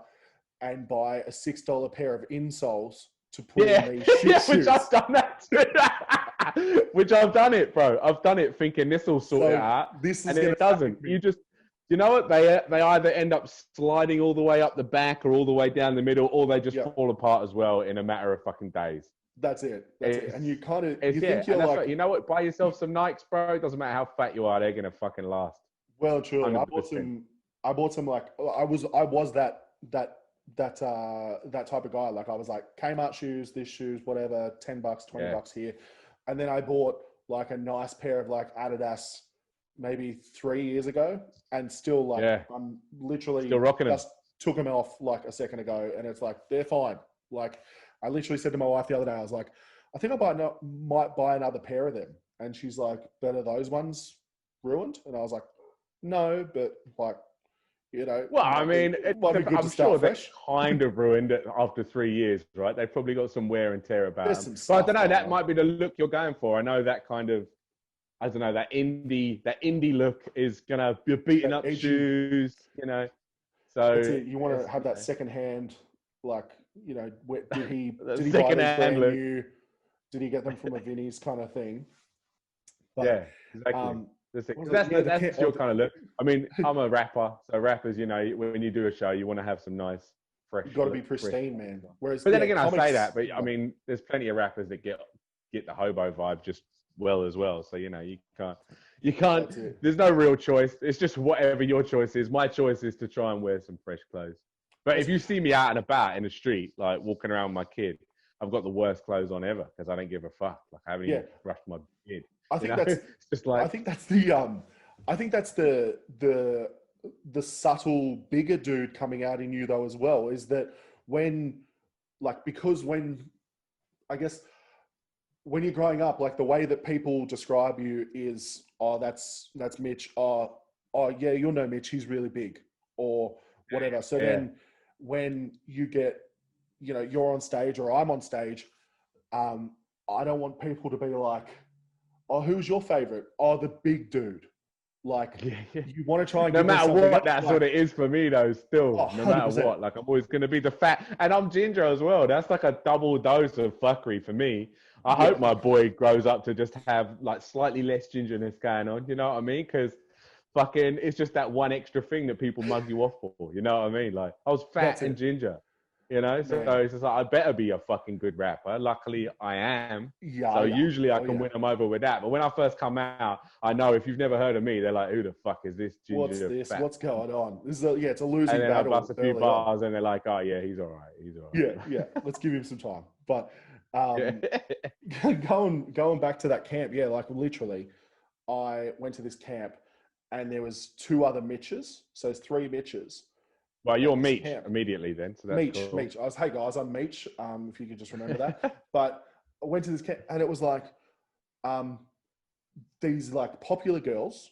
and buy a $6 pair of insoles to put in these shoes? Which I've done that too. Which I've done it, bro. I've done it thinking this will sort it out. And it doesn't. You know what? They either end up sliding all the way up the back or all the way down the middle, or they just fall apart as well in a matter of fucking days. That's it. And you kind of, you think you're like, you know what? Buy yourself some Nikes, bro. It doesn't matter how fat you are. They're going to fucking last. Well, truly, 100%. I bought some like I was that type of guy. Like, I was like, Kmart shoes, this shoes, whatever, $10, $20 here, and then I bought like a nice pair of like Adidas maybe 3 years ago, and still like I'm literally still rocking them. Just took them off like a second ago, and it's like they're fine. Like, I literally said to my wife the other day, I was like, I think I might buy another pair of them, and she's like, "Better those ones ruined?" And I was like, no, but like, you know. Well, I mean, I'm sure they're kind of ruined it after 3 years, right? They've probably got some wear and tear about them. But I don't know, that might be the look you're going for. I know that kind of, I don't know, that indie look is going to be beating up shoes, you know. So you want to have that second hand, like, you know, did he buy these brand new? Did he get them from a Vinnie's kind of thing? But, yeah, exactly. That's your kind of look. I mean, I'm a rapper, so rappers, you know, when you do a show, you want to have some nice, fresh. You've got to be pristine, man. But then again, I say that, but I mean, there's plenty of rappers that get the hobo vibe just well as well. So, you know, you can't. There's no real choice. It's just whatever your choice is. My choice is to try and wear some fresh clothes. But if you see me out and about in the street, like walking around with my kid, I've got the worst clothes on ever because I don't give a fuck. Like, I haven't even brushed my beard. I think that's just like. I think that's the subtle bigger dude coming out in you though as well. Is that when I guess when you're growing up, like the way that people describe you is, oh, that's Mitch. Oh yeah, you'll know Mitch. He's really big, or whatever. So then when you get, you know, you're on stage or I'm on stage, I don't want people to be like, oh, who's your favorite? Oh, the big dude. Like, you want to try and no matter what, that's what it is for me though, still. No matter what. Like, I'm always going to be the fat, and I'm ginger as well. That's like a double dose of fuckery for me. I hope my boy grows up to just have like slightly less gingerness going on. You know what I mean? Because fucking, it's just that one extra thing that people mug you off for. You know what I mean? Like, I was fat and ginger. You know, so it's just like, I better be a fucking good rapper. Luckily, I am. So usually I can win them over with that. But when I first come out, I know if you've never heard of me, they're like, who the fuck is this ginger? What's this? Fat? What's going on? This is it's a losing and then battle. I bust a few bars and they're like, oh yeah, he's all right. He's all right. Yeah. Let's give him some time. But going back to that camp, like literally, I went to this camp and there was 2 other Mitches. So it's 3 Mitches. Well, you're Mitch immediately then. So that's Mitch, cool. Mitch. Hey guys, I'm Mitch. If you could just remember that. But I went to this camp and it was like, these like popular girls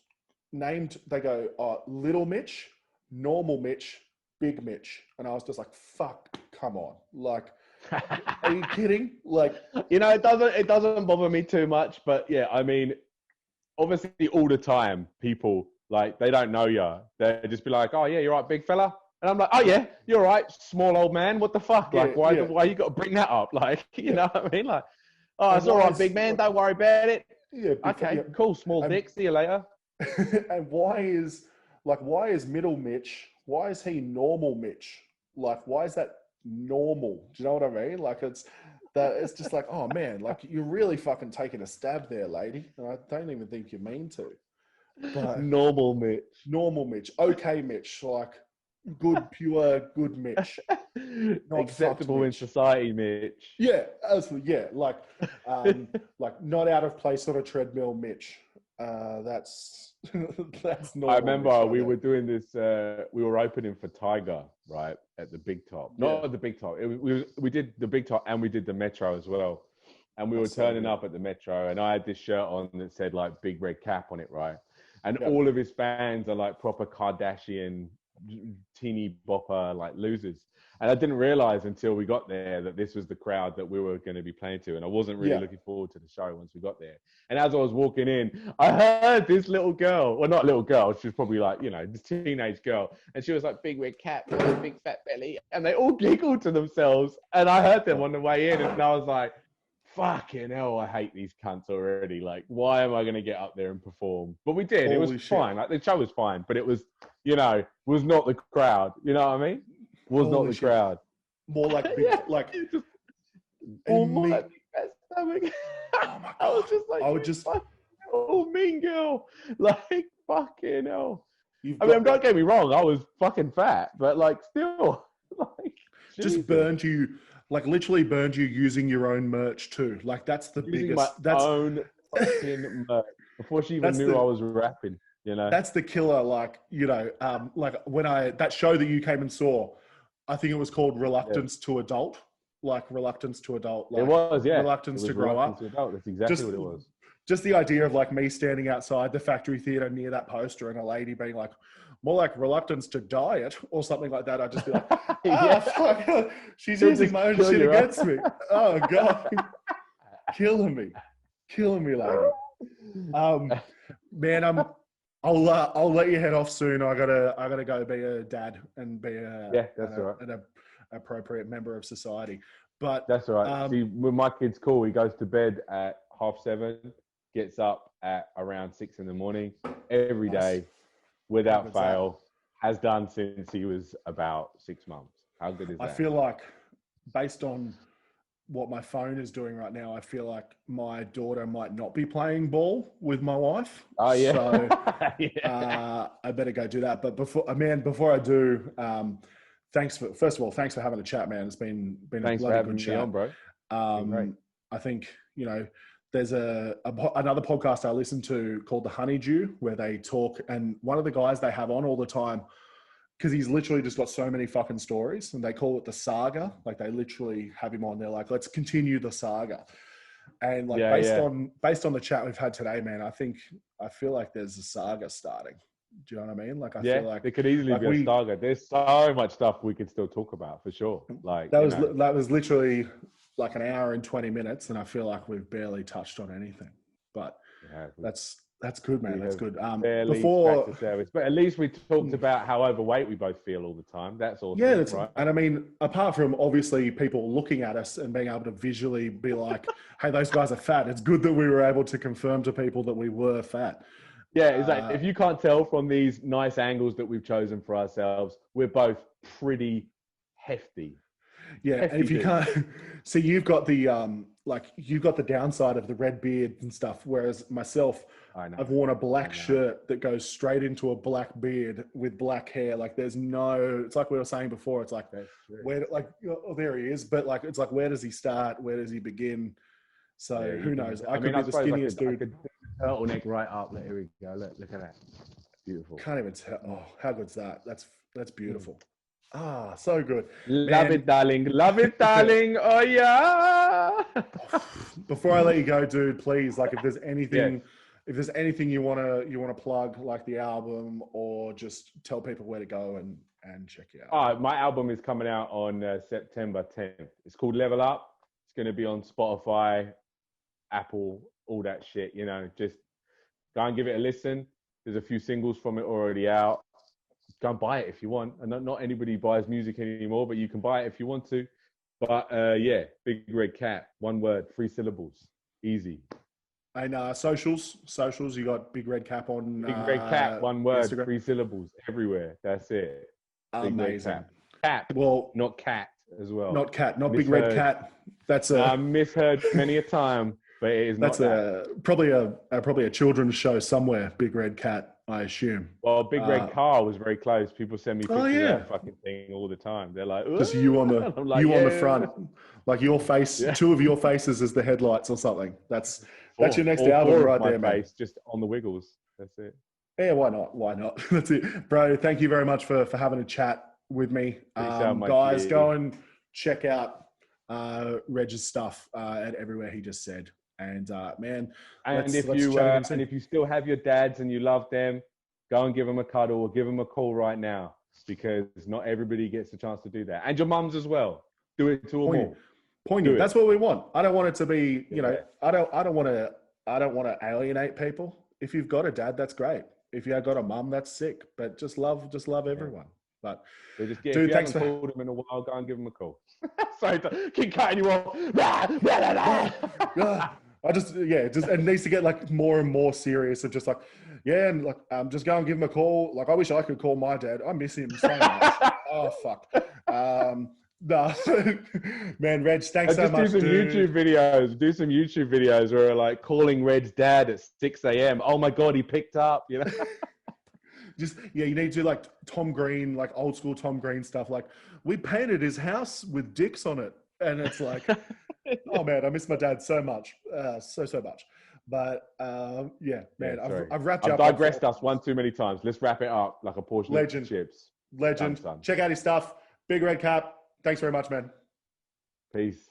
named. They go, Little Mitch, Normal Mitch, Big Mitch, and I was just like, fuck, come on, like, are you kidding? Like, you know, it doesn't bother me too much, but yeah, I mean, obviously, all the time, people like they don't know you. They just be like, oh yeah, you're right, big fella. And I'm like, oh yeah, you're right, small old man. What the fuck? Like, why you got to bring that up? Like, you know what I mean? Like, oh, it's all right, big man. Don't worry about it. Yeah. Okay, cool. Small dick. See you later. And why is Middle Mitch? Why is he Normal Mitch? Like, why is that normal? Do you know what I mean? Like, it's just like, oh man, like you're really fucking taking a stab there, lady. And I don't even think you mean to. But Normal Mitch. Okay Mitch, like good, pure, good Mitch. Not acceptable in society, Mitch. Yeah, absolutely. Yeah, like not out of place on a treadmill, Mitch. That's normal. I remember we were doing this. We were opening for Tiger, right, at the Big Top. Not at the Big Top. We did the Big Top and we did the Metro as well. And we were turning up at the Metro, and I had this shirt on that said like Bigredcap on it, right? And all of his fans are like proper Kardashian, teeny bopper, like losers. And I didn't realize until we got there that this was the crowd that we were going to be playing to. And I wasn't really looking forward to the show once we got there. And as I was walking in, I heard this little girl, well, not little girl, she was probably like, you know, this teenage girl. And she was like, big red cat with a big fat belly. And they all giggled to themselves. And I heard them on the way in. And I was like, fucking hell, I hate these cunts already. Like, why am I going to get up there and perform? But we did. It was fine. Like, the show was fine. But it was, you know, was not the crowd. You know what I mean? Was not the crowd. More like big, like just, more like big fat stomach. Oh my God. I was just like, I would just, oh, mean girl, like fucking hell. I mean, don't get me wrong, I was fucking fat, but like still, like just burned you, like literally burned you using your own merch too. Like that's the using biggest. My own fucking merch before she even knew I was rapping. You know, that's the killer. Like, you know, like when that show that you came and saw, I think it was called Reluctance to Adult. Like Reluctance to Adult. Like, it was, yeah. Reluctance to Grow Up. To adult. That's exactly what it was. Just the idea of like me standing outside the Factory Theatre near that poster and a lady being like, more like Reluctance to Diet or something like that. I'd just be like, fuck, she's using my own shit against me. Oh God, killing me, lady. Man, I'll let you head off soon. I gotta go be a dad and be an appropriate member of society. But that's all right. See, when my kid's cool, he goes to bed at 7:30, gets up at around 6 a.m. every day, without fail. Has done since he was about 6 months. How good is that? I feel like, based on what my phone is doing right now, I feel like my daughter might not be playing ball with my wife. Oh yeah. So I better go do that. But before I do, thanks for having a chat, man. It's been a bloody good chat, bro. I think, you know, there's another podcast I listen to called The Honeydew, where they talk, and one of the guys they have on all the time, because he's literally just got so many fucking stories, and they call it the saga. Like they literally have him on. They're like, let's continue the saga. And like based on the chat we've had today, man, I feel like there's a saga starting. Do you know what I mean? Like I feel like it could easily be a saga. There's so much stuff we could still talk about for sure. Like that was literally like an hour and 20 minutes, and I feel like we've barely touched on anything. But that's That's good, man. That's good. Barely scratched the surface, but at least we talked about how overweight we both feel all the time. That's awesome. Yeah, right? and I mean, apart from obviously people looking at us and being able to visually be like, "Hey, those guys are fat." It's good that we were able to confirm to people that we were fat. Yeah, it's like if you can't tell from these nice angles that we've chosen for ourselves, we're both pretty hefty. Yeah, hefty and if you dude. can't see, you've got the you've got the downside of the red beard and stuff, whereas myself, I've worn a black shirt that goes straight into a black beard with black hair. Like there's no, it's like we were saying before, it's like where, like, oh, there he is, but like it's like, where does he start? Where does he begin? So who knows? I could be the skinniest dude. I could put the turtleneck right up. Here we go. Look at that. Beautiful. Can't even tell. Oh, how good's that? That's beautiful. Ah, so good. Love it, darling. Love it, darling. Oh yeah. Before I let you go, dude, please, like, if there's anything, if there's anything you wanna plug, like the album, or just tell people where to go and check you out. My album is coming out on September 10th. It's called Level Up. It's going to be on Spotify, Apple, all that shit. You know, just go and give it a listen. There's a few singles from it already out. Go and buy it if you want. And not anybody buys music anymore, but you can buy it if you want to. But Bigredcap, one word, 3 syllables, easy. And socials, you got Bigredcap on Bigredcap, one word, Instagram. 3 syllables, everywhere. That's it. Amazing. Cap, well, not cat as well. Not cat, not Big Red Cat. That's a misheard many a time, but it is that's not probably a children's show somewhere. Big Red Cat, I assume. Well, Big Red Car was very close. People send me pictures of that fucking thing all the time. They're like, just you on the like, on the front, like your face, 2 of your faces as the headlights or something. That's your next album right there, mate. Just on the wiggles. That's it. Yeah, why not? Why not? That's it, bro. Thank you very much for having a chat with me, guys. Go and check out Reg's stuff at everywhere he just said. And man, and if you still have your dads and you love them, go and give them a cuddle or give them a call right now, because not everybody gets a chance to do that. And your mums as well. Do it to them all. Poignant. That's what we want. I don't want it to be, I don't want to alienate people. If you've got a dad, that's great. If you've got a mum, that's sick. But just love everyone. But dude, thanks for called him in a while. Go and give him a call. Sorry, keep cutting you off. It needs to get like more and more serious of just like, and like, just go and give him a call. Like, I wish I could call my dad. I miss him so much. Oh fuck. No, man, Reg, thanks so much. Do some YouTube videos where like calling Reg's dad at 6 a.m. Oh my god, he picked up. You know. You need to do like Tom Green, like old school Tom Green stuff. Like, we painted his house with dicks on it, and it's like, oh man, I miss my dad so much, so much. But man, I've wrapped you up. I've digressed us one too many times. Let's wrap it up like a portion of chips. Legend. Check out his stuff. Bigredcap. Thanks very much, man. Peace.